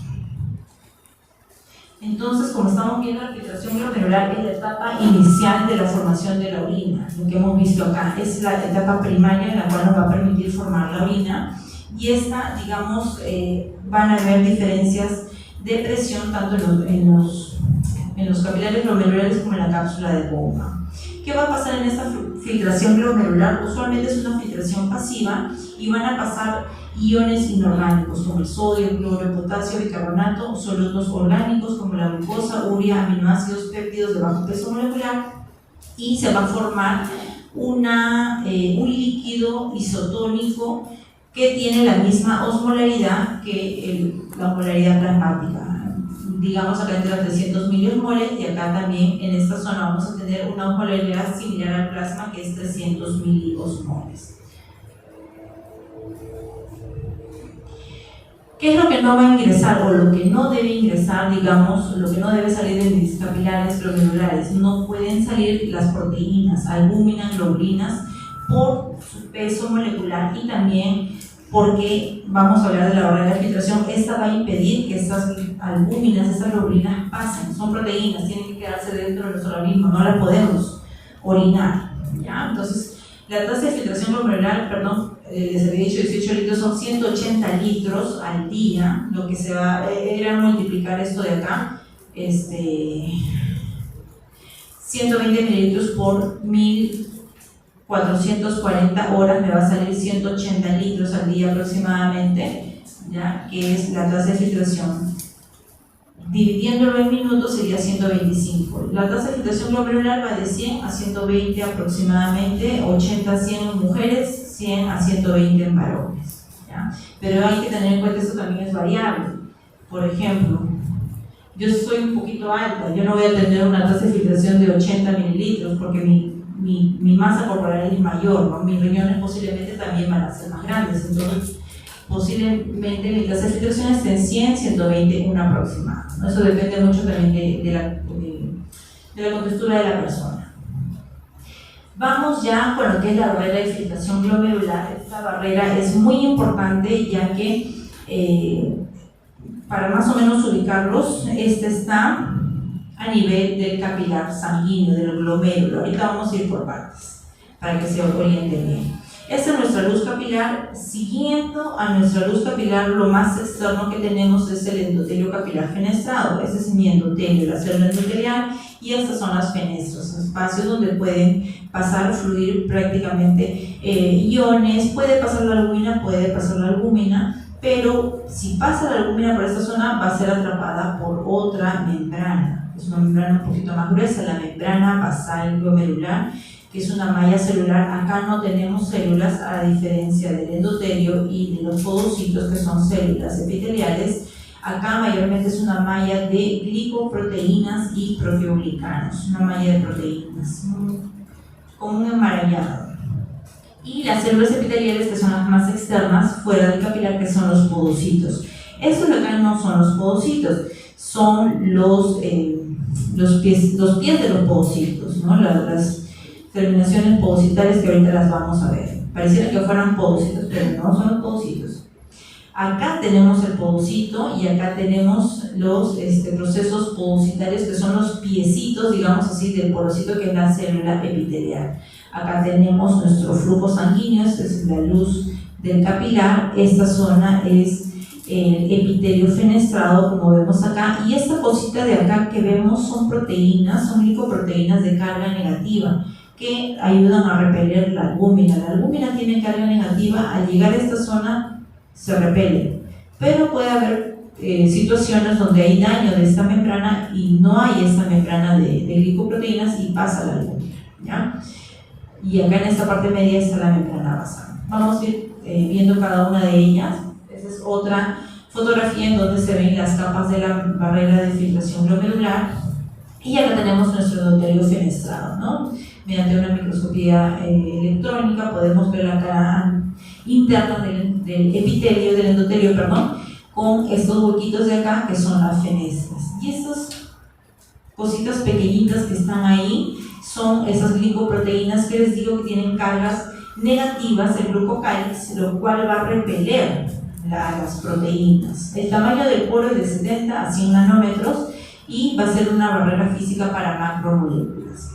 Entonces, como estamos viendo, la filtración glomerular es la etapa inicial de la formación de la orina. Lo que hemos visto acá es la etapa primaria en la cual nos va a permitir formar la orina. Y esta, digamos, van a haber diferencias de presión tanto en los en los capilares glomerulares como en la cápsula de bomba. ¿Qué va a pasar en esta filtración glomerular? Usualmente es una filtración pasiva y van a pasar iones inorgánicos como el sodio, el cloro, el potasio, bicarbonato, solutos orgánicos como la glucosa, urea, aminoácidos, péptidos de bajo peso molecular, y se va a formar un líquido isotónico que tiene la misma osmolaridad que la osmolaridad plasmática. Digamos acá entre los 300 miliosmoles, y acá también en esta zona vamos a tener una osmolaridad similar al plasma, que es 300 miliosmoles. ¿Qué es lo que no va a ingresar o lo que no debe ingresar, digamos, lo que no debe salir de mis capilares glomerulares? No pueden salir las proteínas, albúmina, globulinas, por su peso molecular y también porque vamos a hablar de la barrera de filtración. Esta va a impedir que estas albúminas, estas globulinas pasen. Son proteínas, tienen que quedarse dentro de nuestro organismo, no las podemos orinar, ¿ya? Entonces, la tasa de filtración glomerular, les había dicho 18 litros, son 180 litros al día. Lo que se va era multiplicar esto de acá, 120 mililitros por 1440 horas, me va a salir 180 litros al día aproximadamente, ¿ya? Que es la tasa de filtración. Dividiéndolo en minutos sería 125. La tasa de filtración glomerular va de 100 a 120 aproximadamente, 80 a 100 en mujeres, 100 a 120 en varones, ¿ya? Pero hay que tener en cuenta que esto también es variable. Por ejemplo, yo soy un poquito alta, yo no voy a tener una tasa de filtración de 80 mililitros porque mi masa corporal es mayor, ¿no? Mis riñones posiblemente también van a ser más grandes, entonces posiblemente mi tasa de filtración esté en 100, 120, una aproximada, ¿no? Eso depende mucho también de la contextura de la persona. Vamos ya con lo que es la barrera de filtración glomerular. Esta barrera es muy importante, ya que para más o menos ubicarlos, está a nivel del capilar sanguíneo, del glomérulo. Ahorita vamos a ir por partes para que se orienten bien. Esta es nuestra luz capilar. Siguiendo a nuestra luz capilar, lo más externo que tenemos es el endotelio capilar fenestrado. Este es mi endotelio, la célula endotelial, y estas son las fenestras, espacios donde pueden pasar, fluir prácticamente iones. Puede pasar la albúmina, pero si pasa la albúmina por esta zona va a ser atrapada por otra membrana. Es una membrana un poquito más gruesa, la membrana basal glomerular, que es una malla celular. Acá no tenemos células, a diferencia del endotelio y de los podocitos, que son células epiteliales. Acá mayormente es una malla de glicoproteínas y proteoglicanos, una malla de proteínas, como un enmarañado. Y las células epiteliales, que son las más externas, fuera del capilar, que son los podocitos. Estos de acá no son los podocitos, son los pies de los podocitos, ¿no? Las terminaciones podocitales, que ahorita las vamos a ver. Pareciera que fueran podocitos, pero no son los podocitos. Acá tenemos el podocito y acá tenemos los procesos podocitarios, que son los piecitos, digamos así, del podocito, que es la célula epitelial. Acá tenemos nuestro flujo sanguíneo, esta es la luz del capilar. Esta zona es el epitelio fenestrado, como vemos acá, y esta cosita de acá que vemos son proteínas, son glicoproteínas de carga negativa, que ayudan a repeler la albúmina. La albúmina tiene carga negativa, al llegar a esta zona se repele, pero puede haber situaciones donde hay daño de esta membrana y no hay esta membrana de glicoproteínas y pasa la albúmina, ¿ya? Y acá en esta parte media está la membrana basal. Vamos a ir viendo cada una de ellas. Esta es otra fotografía en donde se ven las capas de la barrera de filtración glomerular. Y acá tenemos nuestro endotelio fenestrado, ¿no? Mediante una microscopía electrónica podemos ver la cara interna del epitelio, del endotelio, perdón, con estos huequitos de acá que son las fenestras. Y estas cositas pequeñitas que están ahí son esas glicoproteínas que les digo que tienen cargas negativas, el glucocálix, lo cual va a repeler las proteínas. El tamaño del poro es de 70 a 100 nanómetros y va a ser una barrera física para macromoléculas.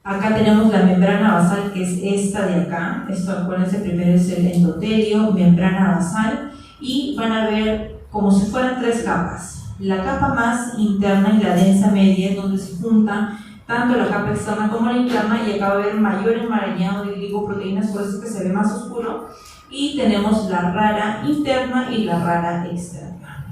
Acá tenemos la membrana basal, que es esta de acá. Esto, acuérdense, primero es el endotelio, membrana basal, y van a ver como si fueran tres capas. La capa más interna y la densa media es donde se juntan tanto la capa externa como la interna y acá va a haber mayor enmarañado de glicoproteínas, por eso es que se ve más oscuro. Y tenemos la rara interna y la rara externa.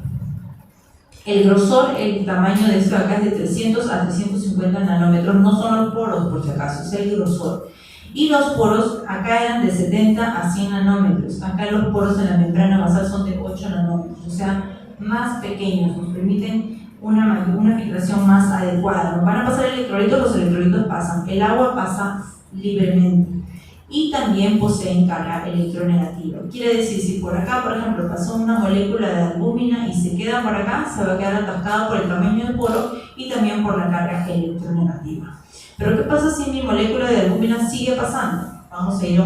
El grosor, el tamaño de esto acá es de 300 a 350 nanómetros, no son los poros por si acaso, es el grosor. Y los poros acá eran de 70 a 100 nanómetros, acá los poros en la membrana basal son de 8 nanómetros, o sea, más pequeños, nos permiten una filtración más adecuada. Nos van a pasar electrolitos, los electrolitos pasan, el agua pasa libremente y también poseen carga electronegativa. Quiere decir, si por acá, por ejemplo, pasó una molécula de albúmina y se queda por acá, se va a quedar atascado por el tamaño del poro y también por la carga electronegativa. Pero ¿qué pasa si mi molécula de albúmina sigue pasando? Vamos a ir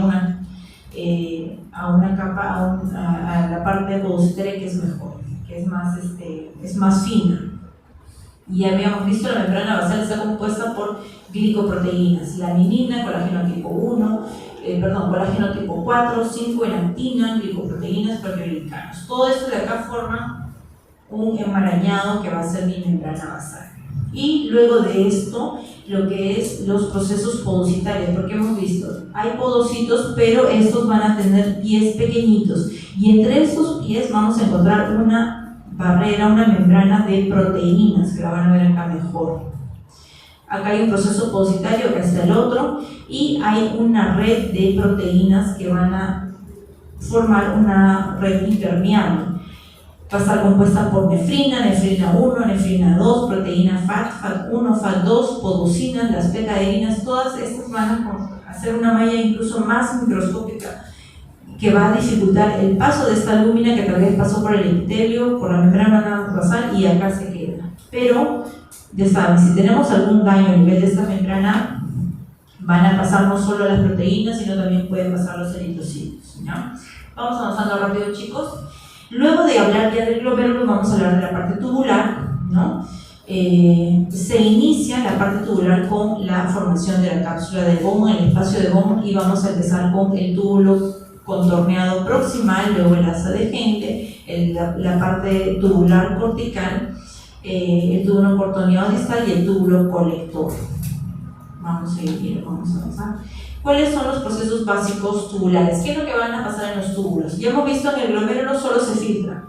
a una capa, a la parte posterior que es mejor, que es más fina. Y ya habíamos visto la membrana basal está compuesta por glicoproteínas, laminina, colágeno tipo 1, colágeno tipo 4, 5, elactina, glicoproteínas, proteoglicanos. Todo esto de acá forma un enmarañado que va a ser mi membrana basal. Y luego de esto, lo que es los procesos podocitarios, porque hemos visto, hay podocitos, pero estos van a tener pies pequeñitos, y entre estos pies vamos a encontrar una barrera, una membrana de proteínas, que la van a ver acá mejor. Acá hay un proceso podocitario, acá está el otro, y hay una red de proteínas que van a formar una red impermeable. Va a estar compuesta por nefrina, nefrina 1, nefrina 2, proteína FAT, FAT1, FAT2, podocinas, las beta-adeninas, todas estas van a hacer una malla incluso más microscópica que va a dificultar el paso de esta albúmina que tal vez pasó por el epitelio, por la membrana basal y acá se queda. Pero, ya saben, si tenemos algún daño a nivel de esta membrana, van a pasar no solo las proteínas, sino también pueden pasar los eritrocitos, ¿no? Vamos avanzando rápido, chicos. Luego de hablar ya del glomérulo, vamos a hablar de la parte tubular, ¿no? Se inicia la parte tubular con la formación de la cápsula de Bowman, el espacio de Bowman, y vamos a empezar con el túbulo contorneado proximal, luego el asa de Henle, la parte tubular cortical, el túbulo contorneado distal y el túbulo colector. Vamos a avanzar. ¿Cuáles son los procesos básicos tubulares? ¿Qué es lo que van a pasar en los túbulos? Ya hemos visto que el glomérulo solo se filtra.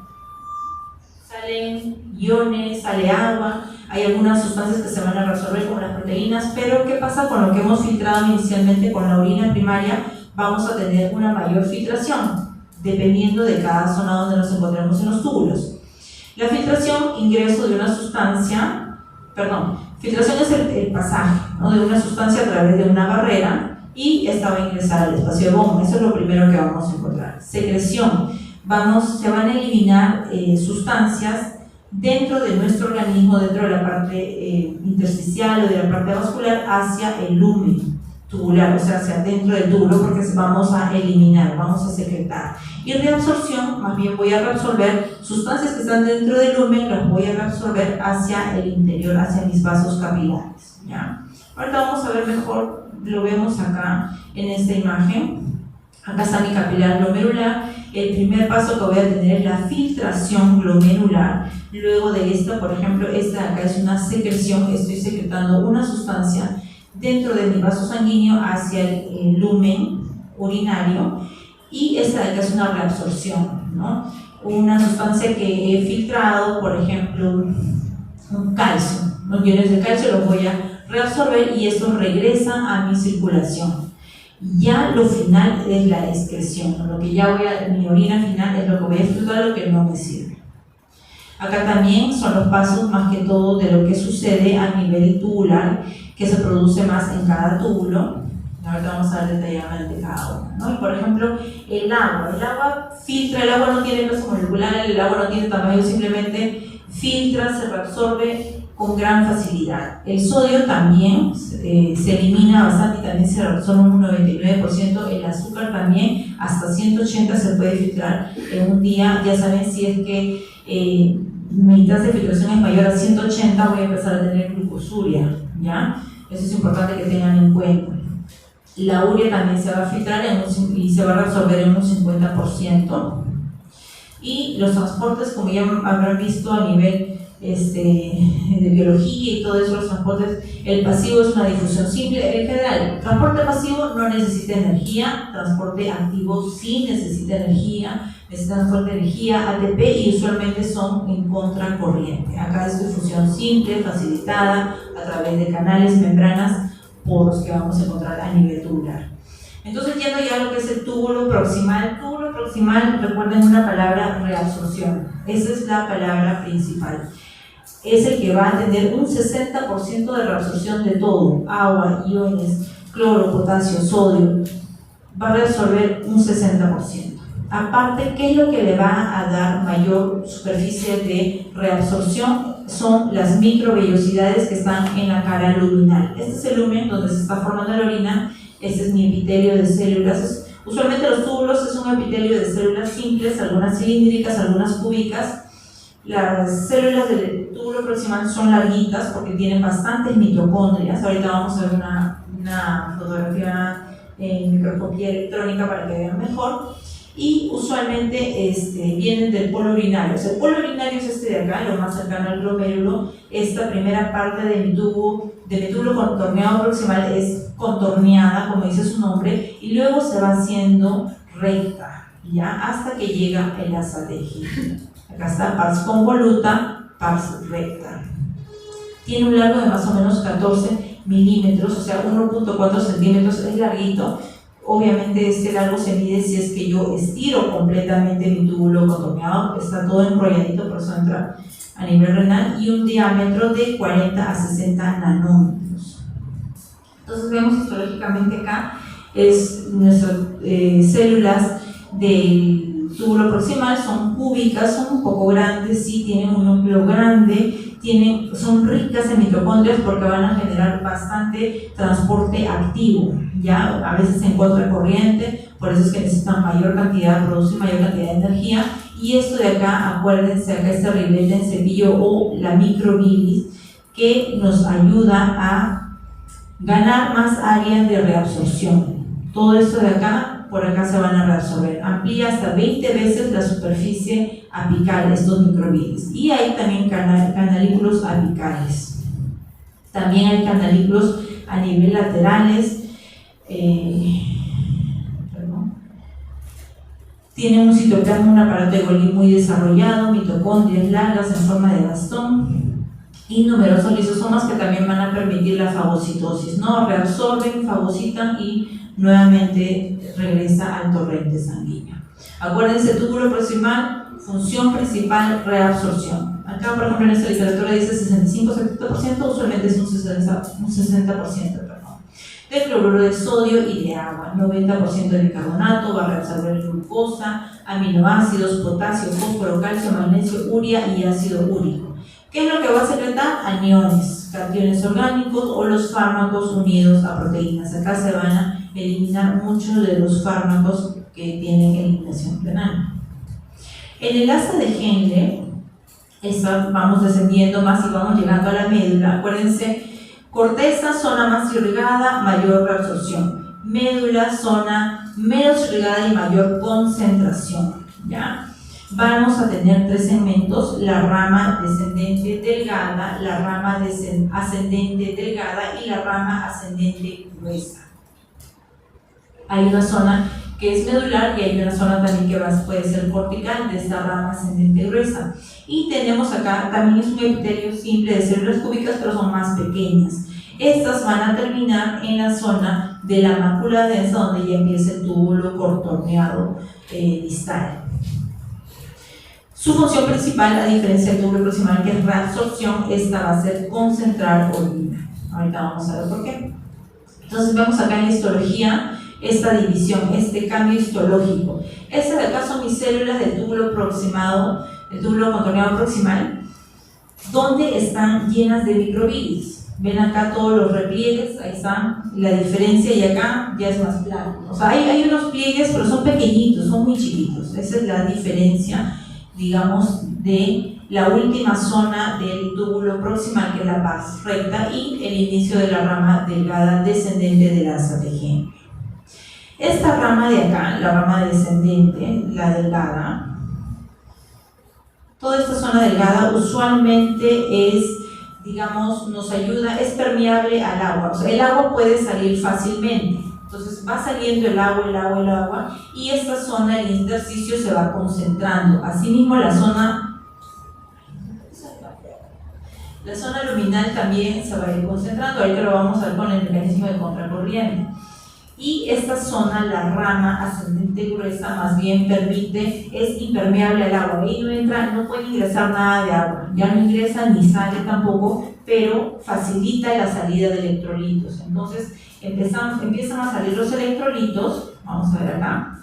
Salen iones, sale agua, hay algunas sustancias que se van a reabsorber como las proteínas, pero ¿qué pasa con lo que hemos filtrado inicialmente con la orina primaria? Vamos a tener una mayor filtración, dependiendo de cada zona donde nos encontremos en los túbulos. La filtración, ingreso de una sustancia, filtración es el pasaje, ¿no?, de una sustancia a través de una barrera y esta va a ingresar al espacio de Bowman. Eso es lo primero que vamos a encontrar. Secreción, se van a eliminar sustancias dentro de nuestro organismo, dentro de la parte intersticial o de la parte vascular, hacia el lumen tubular, o sea, hacia dentro del túbulo, porque vamos a eliminar, vamos a secretar. Y reabsorción, más bien voy a reabsorber sustancias que están dentro del lumen, las voy a reabsorber hacia el interior, hacia mis vasos capilares, ¿ya? Ahorita vamos a ver mejor, lo vemos acá en esta imagen. Acá está mi capilar glomerular. El primer paso que voy a tener es la filtración glomerular. Luego de esta, por ejemplo, esta de acá es una secreción, estoy secretando una sustancia dentro de mi vaso sanguíneo hacia el lumen urinario, y esta de acá es una reabsorción, ¿no? Una sustancia que he filtrado, por ejemplo, un calcio, los iones de calcio los voy a reabsorber y estos regresan a mi circulación. Ya lo final es la excreción, lo que ya mi orina final es lo que voy a filtrar, lo que no me sirve. Acá también son los pasos más que todo de lo que sucede a nivel tubular, que se produce más en cada túbulo. Ahorita vamos a ver detalladamente cada uno, ¿no? Y por ejemplo, el agua filtra, el agua no tiene peso molecular, el agua no tiene tamaño, simplemente filtra, se reabsorbe con gran facilidad. El sodio también se elimina bastante y también se reabsorbe un 99%. El azúcar también, hasta 180 se puede filtrar en un día. Ya saben, si es que mi tasa de filtración es mayor a 180, voy a empezar a tener glucosuria, ¿ya? Eso es importante que tengan en cuenta. La urea también se va a filtrar y se va a reabsorber en un 50%. Y los transportes, como ya habrán visto a nivel de biología y todo eso, los transportes, el pasivo es una difusión simple. En general, transporte pasivo no necesita energía, transporte activo sí necesita energía, necesita transporte de energía, ATP, y usualmente son en contracorriente. Acá es difusión simple, facilitada a través de canales, membranas, poros que vamos a encontrar a nivel tubular. Entonces, yendo ya a lo que es el túbulo proximal. Túbulo proximal, recuerden una palabra: reabsorción. Esa es la palabra principal. Es el que va a tener un 60% de reabsorción de todo: agua, iones, cloro, potasio, sodio. Va a reabsorber un 60%. Aparte, ¿qué es lo que le va a dar mayor superficie de reabsorción? Son las microvellosidades que están en la cara luminal. Este es el lumen donde se está formando la orina. Este es mi epitelio de células. Usualmente los túbulos es un epitelio de células simples, algunas cilíndricas, algunas cúbicas. Las células del túbulo proximal son larguitas porque tienen bastantes mitocondrias. Ahorita vamos a ver una fotografía en microscopía electrónica para que vean mejor. Y usualmente vienen del polo urinario. O sea, el polo urinario es este de acá, lo más cercano al glomérulo. Esta primera parte de mi túbulo contorneado proximal es contorneada, como dice su nombre, y luego se va haciendo recta, ¿ya? Hasta que llega el asa tejido. Acá está pars convoluta, pars recta. Tiene un largo de más o menos 14 milímetros, o sea, 1.4 centímetros, es larguito. Obviamente este largo se mide si es que yo estiro completamente mi túbulo contorneado, está todo enrolladito, por eso entra a nivel renal, y un diámetro de 40 a 60 nanómetros. Entonces vemos histológicamente acá es nuestras células del túbulo proximal son cúbicas, son un poco grandes, sí, tienen un núcleo grande, son ricas en mitocondrias porque van a generar bastante transporte activo, ya a veces en contracorriente, por eso es que necesitan mayor cantidad, producen mayor cantidad de energía. Y esto de acá, acuérdense, acá este ribete en cepillo o la microbilis, que nos ayuda a ganar más área de reabsorción. Todo esto de acá, por acá se van a reabsorber. Amplía hasta 20 veces la superficie apical de estos microbilis. Y hay también canalículos apicales. También hay canalículos a nivel laterales. Tienen un citoplasma, un aparato de Golgi muy desarrollado, mitocondrias largas en forma de bastón y numerosos lisosomas que también van a permitir la fagocitosis, ¿no? Reabsorben, fagocitan y nuevamente regresa al torrente sanguíneo. Acuérdense, túbulo proximal, función principal, reabsorción. Acá, por ejemplo, en esta literatura dice 65-70%, usualmente es un 60%. De cloruro de sodio y de agua, 90% de bicarbonato, va a reabsorber glucosa, aminoácidos, potasio, fósforo, calcio, magnesio, urea y ácido úrico. ¿Qué es lo que va a secretar? Aniones, cationes orgánicos o los fármacos unidos a proteínas. Acá se van a eliminar muchos de los fármacos que tienen eliminación renal. En el asa de Henle, vamos descendiendo más y vamos llegando a la médula. Acuérdense, corteza, zona más irrigada, mayor reabsorción. Médula, zona menos irrigada y mayor concentración, ¿ya? Vamos a tener tres segmentos: la rama descendente delgada, la rama ascendente delgada y la rama ascendente gruesa. Hay una zona que es medular y hay una zona también que puede ser cortical de esta rama ascendente gruesa. Y tenemos acá, también es un epitelio simple de células cúbicas, pero son más pequeñas. Estas van a terminar en la zona de la mácula densa, donde ya empieza el túbulo contorneado distal. Su función principal, a diferencia del túbulo proximal, que es reabsorción, esta va a ser concentrar orina. Ahorita vamos a ver por qué. Entonces vemos acá en la histología esta división, este cambio histológico. Estas de acá son mis células del túbulo proximado, el túbulo contorneado proximal, donde están llenas de microbilis. Ven acá todos los repliegues, ahí están, la diferencia, y acá ya es más plano. O sea, hay unos pliegues, pero son pequeñitos, son muy chiquitos. Esa es la diferencia, digamos, de la última zona del túbulo proximal, que es la pars recta, y el inicio de la rama delgada descendente del asa de Henle. Esta rama de acá, la rama descendente, la delgada, Toda esta zona delgada usualmente es, digamos, nos ayuda, es permeable al agua. O sea, el agua puede salir fácilmente. Entonces va saliendo el agua, y esta zona, el intersticio, se va concentrando. Asimismo, la zona luminal también se va a ir concentrando. Ahorita lo vamos a ver con el mecanismo de contracorriente. Y esta zona, la rama ascendente gruesa, más bien es impermeable al agua. Ahí no puede ingresar nada de agua, ya no ingresa ni sale tampoco, pero facilita la salida de electrolitos. Entonces empiezan a salir los electrolitos. Vamos a ver acá.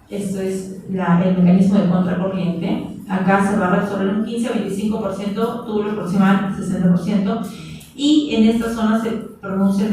Esto es el mecanismo de contracorriente. Acá se va a reabsorber un 15-25%, túbulo proximal 60%. Y en esta zona se produce el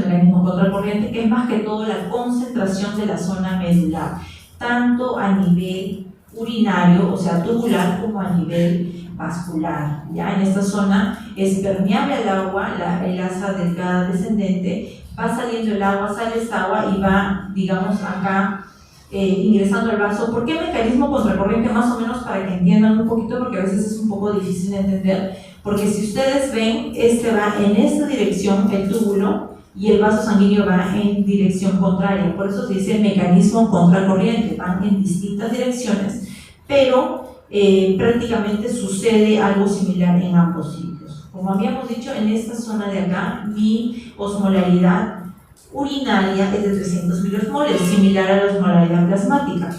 mecanismo contracorriente, que es más que todo la concentración de la zona medular, tanto a nivel urinario, o sea, tubular, como a nivel vascular. ¿Ya? En esta zona es permeable al agua, el asa delgada descendente, va saliendo el agua, sale esta agua y va, digamos, acá ingresando al vaso. ¿Por qué mecanismo contracorriente? Más o menos para que entiendan un poquito, porque a veces es un poco difícil de entender. Porque si ustedes ven, va en esta dirección, el túbulo, y el vaso sanguíneo va en dirección contraria. Por eso se dice mecanismo contracorriente, van en distintas direcciones, pero prácticamente sucede algo similar en ambos sitios. Como habíamos dicho, en esta zona de acá, mi osmolaridad urinaria es de 300 miliosmoles, similar a la osmolaridad plasmática.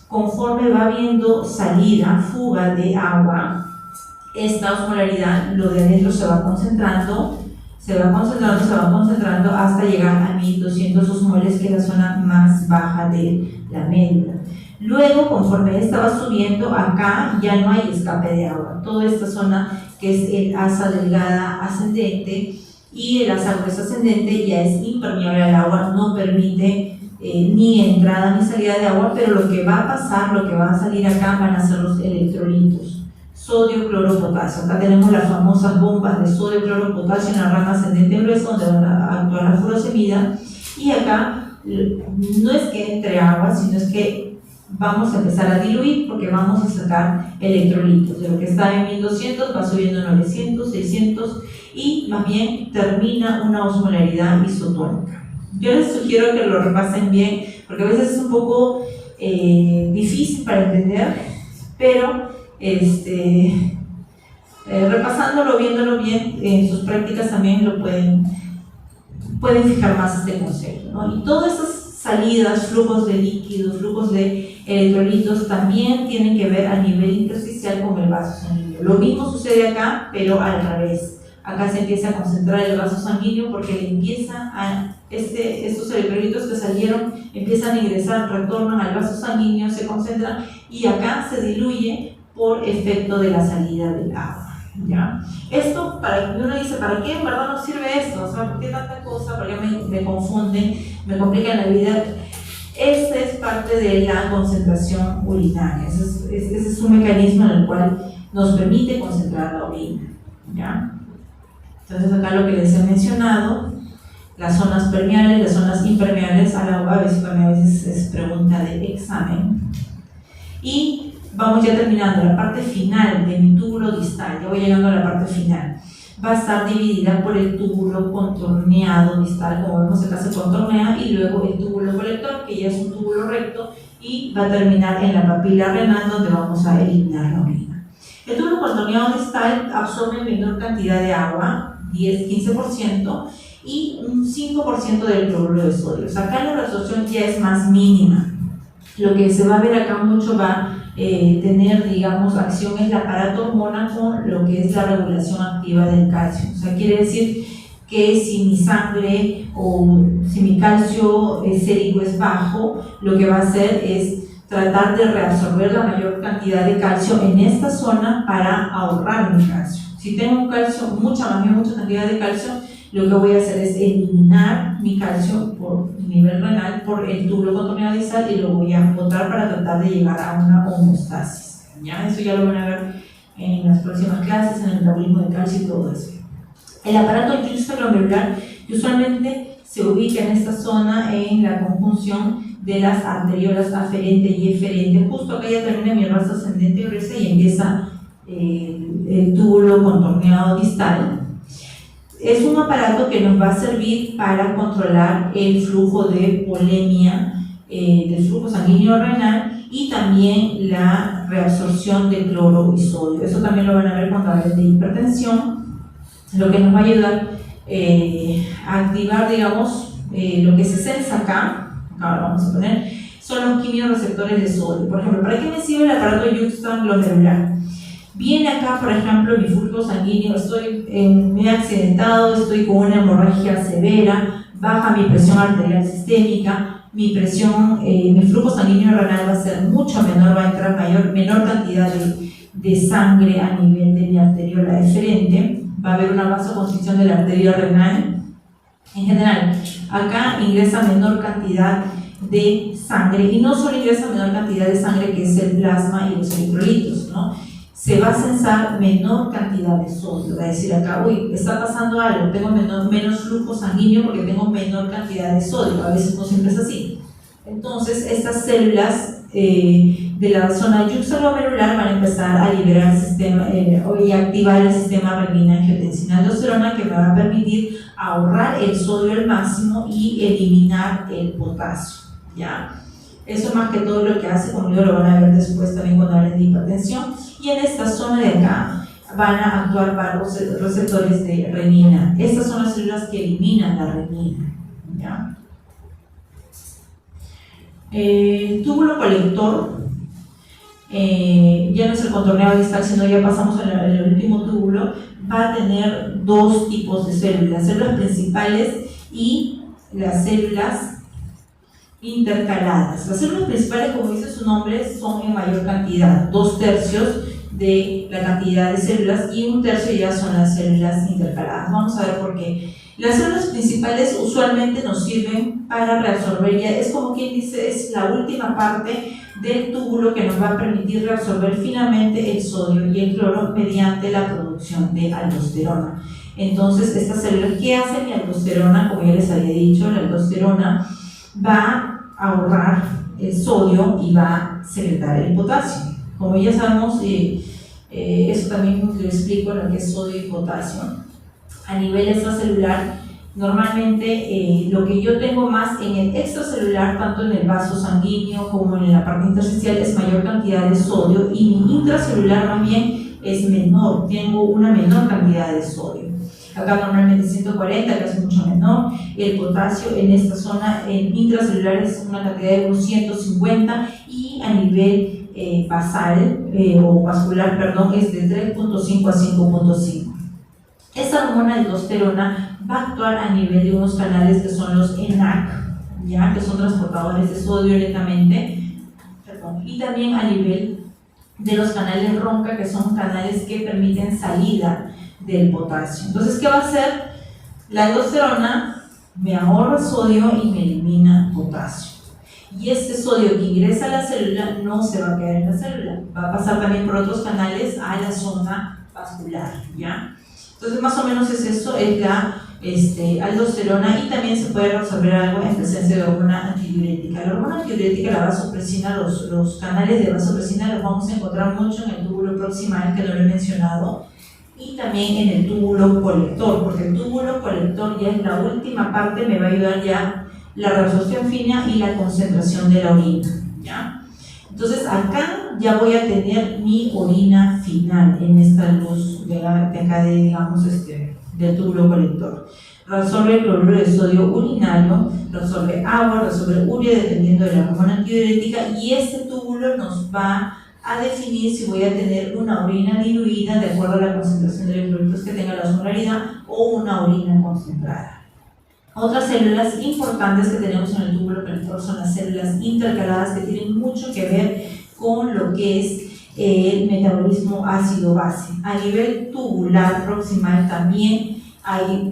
Conforme va habiendo fuga de agua, esta osmolaridad, lo de adentro se va concentrando hasta llegar a 1200 osmoles, que es la zona más baja de la médula. Luego, conforme esta va subiendo, acá ya no hay escape de agua. Toda esta zona, que es el asa delgada ascendente y el asa gruesa ascendente, ya es impermeable al agua, no permite ni entrada ni salida de agua, pero lo que va a pasar, lo que va a salir acá, van a ser los electrolitos. Sodio, cloro, potasio. Acá tenemos las famosas bombas de sodio, cloro, potasio en la rama ascendente gruesa, donde van a actuar la furosemida. Y acá no es que entre agua, sino es que vamos a empezar a diluir, porque vamos a sacar electrolitos. De lo que está en 1200 va subiendo a 900, 600, y más bien termina una osmolaridad isotónica. Yo les sugiero que lo repasen bien, porque a veces es un poco difícil para entender, pero repasándolo, viéndolo bien, en sus prácticas también lo pueden fijar más este concepto, ¿no? Y todas esas salidas, flujos de líquidos, flujos de electrolitos, también tienen que ver a nivel intersticial con el vaso sanguíneo. Lo mismo sucede acá, pero al revés. Acá se empieza a concentrar el vaso sanguíneo, porque estos electrolitos que salieron empiezan a ingresar, retornan al vaso sanguíneo, se concentran, y acá se diluye por efecto de la salida del agua. ¿Ya? Esto, uno dice, ¿para qué en verdad nos sirve esto? O sea, ¿por qué tanta cosa? ¿Por qué me confunden, me complican la vida? Esta es parte de la concentración urinaria. Ese es un mecanismo en el cual nos permite concentrar la orina. ¿Ya? Entonces acá lo que les he mencionado, las zonas permeables, las zonas impermeables al agua, a veces es pregunta de examen. Y vamos ya terminando, la parte final de mi túbulo distal, ya voy llegando a la parte final. Va a estar dividida por el túbulo contorneado distal, como vemos acá se contornea, y luego el túbulo colector, que ya es un túbulo recto, y va a terminar en la papila renal, donde vamos a eliminar la orina. El túbulo contorneado distal absorbe menor cantidad de agua, 10-15%, y un 5% del cloruro de sodio. O sea, acá la reabsorción ya es más mínima. Lo que se va a ver acá mucho va a tener, digamos, acción es el aparato hormona con lo que es la regulación activa del calcio. O sea, quiere decir que si mi sangre o si mi calcio sérico es bajo, lo que va a hacer es tratar de reabsorber la mayor cantidad de calcio en esta zona para ahorrar mi calcio. Si tengo un calcio, mucha cantidad de calcio, lo que voy a hacer es eliminar mi calcio por nivel renal por el túbulo contorneado distal, y lo voy a botar para tratar de llegar a una homeostasis. ¿Ya? Eso ya lo van a ver en las próximas clases, en el metabolismo de calcio y todo eso. El aparato intrínseco glomerular usualmente se ubica en esta zona, en la conjunción de las arteriolas aferente y eferente. Justo acá ya termina mi raza ascendente y gruesa y empieza el túbulo contorneado distal. Es un aparato que nos va a servir para controlar el flujo de polemia del flujo sanguíneo renal y también la reabsorción de cloro y sodio. Eso también lo van a ver cuando hablen de hipertensión, lo que nos va a ayudar a activar, digamos, lo que se sensa acá, ahora vamos a poner, son los quimiorreceptores de sodio. Por ejemplo, ¿para qué me sirve el aparato yuxtaglomerular? Viene acá, por ejemplo, mi flujo sanguíneo, me he accidentado, estoy con una hemorragia severa, baja mi presión arterial sistémica, mi flujo sanguíneo renal va a ser mucho menor, va a entrar menor cantidad de sangre a nivel de mi arteriola deferente, va a haber una vasoconstricción de la arteria renal. En general, acá ingresa menor cantidad de sangre, y no solo ingresa menor cantidad de sangre, que es el plasma y los electrolitos, ¿no? Se va a censar menor cantidad de sodio. Va a decir acá, uy, está pasando algo, tengo menos flujo sanguíneo porque tengo menor cantidad de sodio. A veces no siempre es así. Entonces, estas células de la zona yuxtaglomerular van a empezar a liberar el sistema y activar el sistema renina-angiotensina-aldosterona, que me va a permitir ahorrar el sodio al máximo y eliminar el potasio, ¿ya? Eso más que todo lo que hace, como yo lo van a ver después también cuando hablen de hipertensión. Y en esta zona de acá van a actuar varios receptores de renina. Estas son las células que eliminan la renina, ¿ya? El túbulo colector ya no es el contorneado distal, sino ya pasamos al último túbulo. Va a tener dos tipos de células: las células principales y las células intercaladas. Las células principales, como dice su nombre, son en mayor cantidad, 2/3 de la cantidad de células, y 1/3 ya son las células intercaladas. Vamos a ver por qué. Las células principales usualmente nos sirven para reabsorber, ya es como quien dice, es la última parte del túbulo que nos va a permitir reabsorber finalmente el sodio y el cloro mediante la producción de aldosterona. Entonces, estas células, ¿qué hacen? La aldosterona, como ya les había dicho, la aldosterona va a ahorrar el sodio y va a secretar el potasio. Como ya sabemos, eso también lo explico en lo que es sodio y potasio. A nivel extracelular, normalmente lo que yo tengo más en el extracelular, tanto en el vaso sanguíneo como en la parte intersticial, es mayor cantidad de sodio, y mi intracelular más bien es menor, tengo una menor cantidad de sodio. Acá normalmente 140, que es mucho menor. El potasio en esta zona intracelular es una cantidad de unos 150, y a nivel basal o vascular, perdón, es de 3.5 a 5.5. Esta hormona aldosterona va a actuar a nivel de unos canales que son los ENaC, ¿ya? Que son transportadores de sodio lentamente, y también a nivel de los canales RONCA, que son canales que permiten salida del potasio. Entonces, ¿qué va a hacer? La aldosterona me ahorra sodio y me elimina potasio. Y este sodio que ingresa a la célula no se va a quedar en la célula, va a pasar también por otros canales a la zona vascular, ¿ya? Entonces, más o menos es eso, es la aldosterona, y también se puede resolver algo en presencia de hormona antidiurética. La hormona antidiurética, la vasopresina, los canales de vasopresina los vamos a encontrar mucho en el túbulo proximal, que no lo he mencionado, y también en el túbulo colector, porque el túbulo colector ya es la última parte, me va a ayudar ya la reabsorción fina y la concentración de la orina, ¿ya? Entonces acá ya voy a tener mi orina final en esta luz de acá digamos, del túbulo colector. Resuelve cloruro de sodio urinario, resuelve agua, resuelve urea dependiendo de la hormona antidiurética, y este túbulo nos va a definir si voy a tener una orina diluida de acuerdo a la concentración de electrolitos que tenga la osmolaridad, o una orina concentrada. Otras células importantes que tenemos en el túbulo colector son las células intercaladas, que tienen mucho que ver con lo que es el metabolismo ácido-base. A nivel tubular proximal también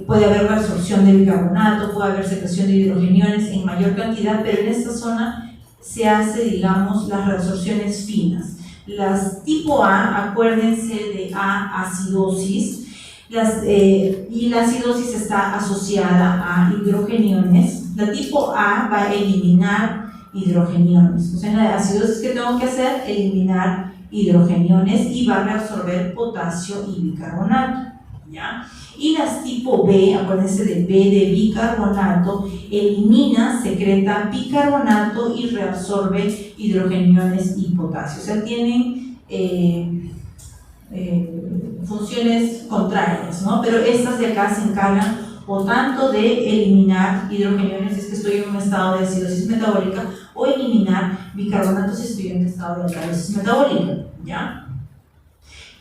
puede haber reabsorción de bicarbonato, puede haber secreción de hidrogeniones en mayor cantidad, pero en esta zona se hace, digamos, las reabsorciones finas. Las tipo A, acuérdense de acidosis, y la acidosis está asociada a hidrogeniones. La tipo A va a eliminar hidrogeniones. Entonces, en la acidosis, ¿qué tengo que hacer? Eliminar hidrogeniones y va a reabsorber potasio y bicarbonato, ¿ya? Y las tipo B, acuérdense de B de bicarbonato, elimina, secreta bicarbonato y reabsorbe hidrogeniones y potasio. O sea, tienen funciones contrarias, ¿no? Pero estas de acá se encargan o tanto de eliminar hidrogeniones si es que estoy en un estado de acidosis metabólica, o eliminar bicarbonatos si estoy en un estado de alcalosis metabólica, ¿ya?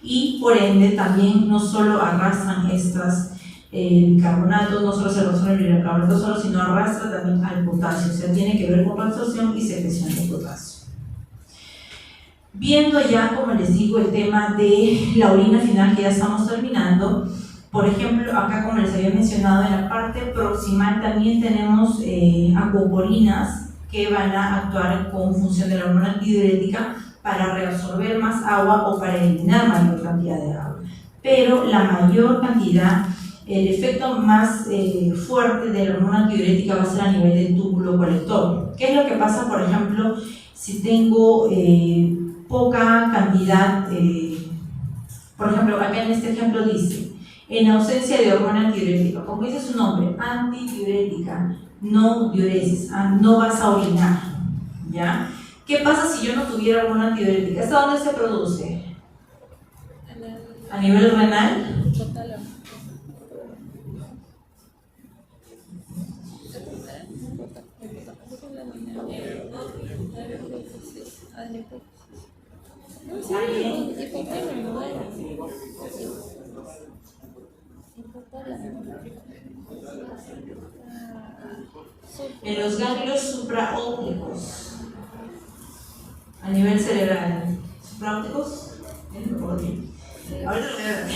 Y por ende también no solo arrastran estas bicarbonatos, no solo se absorben el bicarbonato solo, sino arrastra también al potasio, o sea, tiene que ver con absorción y secreción de potasio. Viendo ya, como les digo, el tema de la orina final, que ya estamos terminando, por ejemplo, acá como les había mencionado, en la parte proximal también tenemos acuoporinas que van a actuar con función de la hormona antidiurética para reabsorber más agua o para eliminar mayor cantidad de agua. Pero la mayor cantidad, el efecto más fuerte de la hormona antidiurética va a ser a nivel del túbulo colector. ¿Qué es lo que pasa, por ejemplo, si tengo poca cantidad? Por ejemplo, acá en este ejemplo dice, en ausencia de hormona antidiurética, como dice su nombre, antidiurética, no diuresis, no vas a orinar, ¿ya? ¿Qué pasa si yo no tuviera hormona antidiurética? ¿Hasta dónde se produce? ¿A nivel renal? En los ganglios supraópticos, a nivel cerebral. ¿Supraópticos? Ahorita lo voy a ver.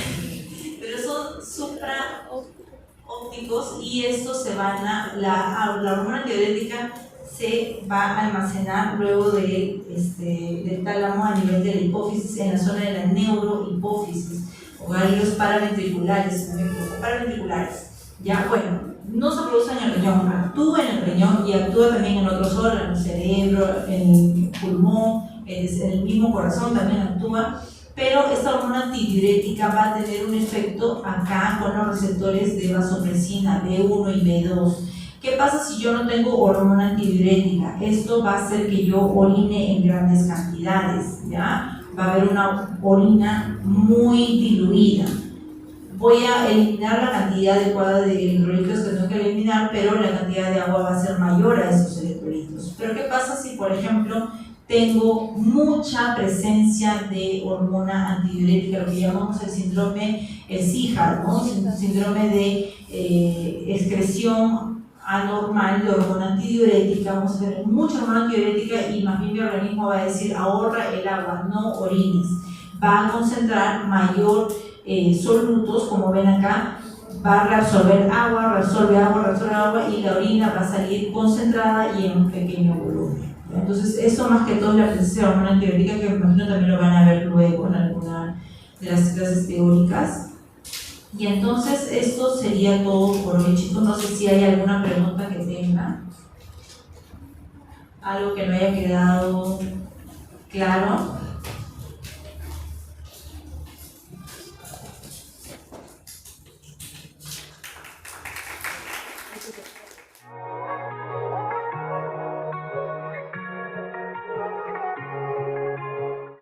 Pero son supraópticos y estos se van a. La hormona antidiurética se va a almacenar luego del tálamo a nivel de la hipófisis, en la zona de la neurohipófisis, o ganglios paraventriculares, Ya, bueno, no se produce en el riñón, actúa en el riñón y actúa también en otros órganos, el cerebro, en el pulmón, en el mismo corazón también actúa, pero esta hormona antidiurética va a tener un efecto acá con los receptores de vasopresina B1 y B2. ¿Qué pasa si yo no tengo hormona antidiurética? Esto va a hacer que yo orine en grandes cantidades, ¿ya? Va a haber una orina muy diluida. Voy a eliminar la cantidad adecuada de electrolitos que tengo que eliminar, pero la cantidad de agua va a ser mayor a esos electrolitos. Pero ¿qué pasa si, por ejemplo, tengo mucha presencia de hormona antidiurética, lo que llamamos el síndrome, el SIHA, ¿no? Síndrome de excreción anormal de hormona antidiurética? Vamos a tener mucha hormona antidiurética y más bien mi organismo va a decir, ahorra el agua, no orines. Va a concentrar mayor solutos, como ven acá, va a reabsorber agua, reabsorbe agua y la orina va a salir concentrada y en un pequeño volumen. Entonces, eso más que todo es la presencia de hormona antidiurética, que me imagino también lo van a ver luego en alguna de las clases teóricas. Y entonces, esto sería todo por hoy, chicos. No sé si hay alguna pregunta que tengan, algo que no haya quedado claro.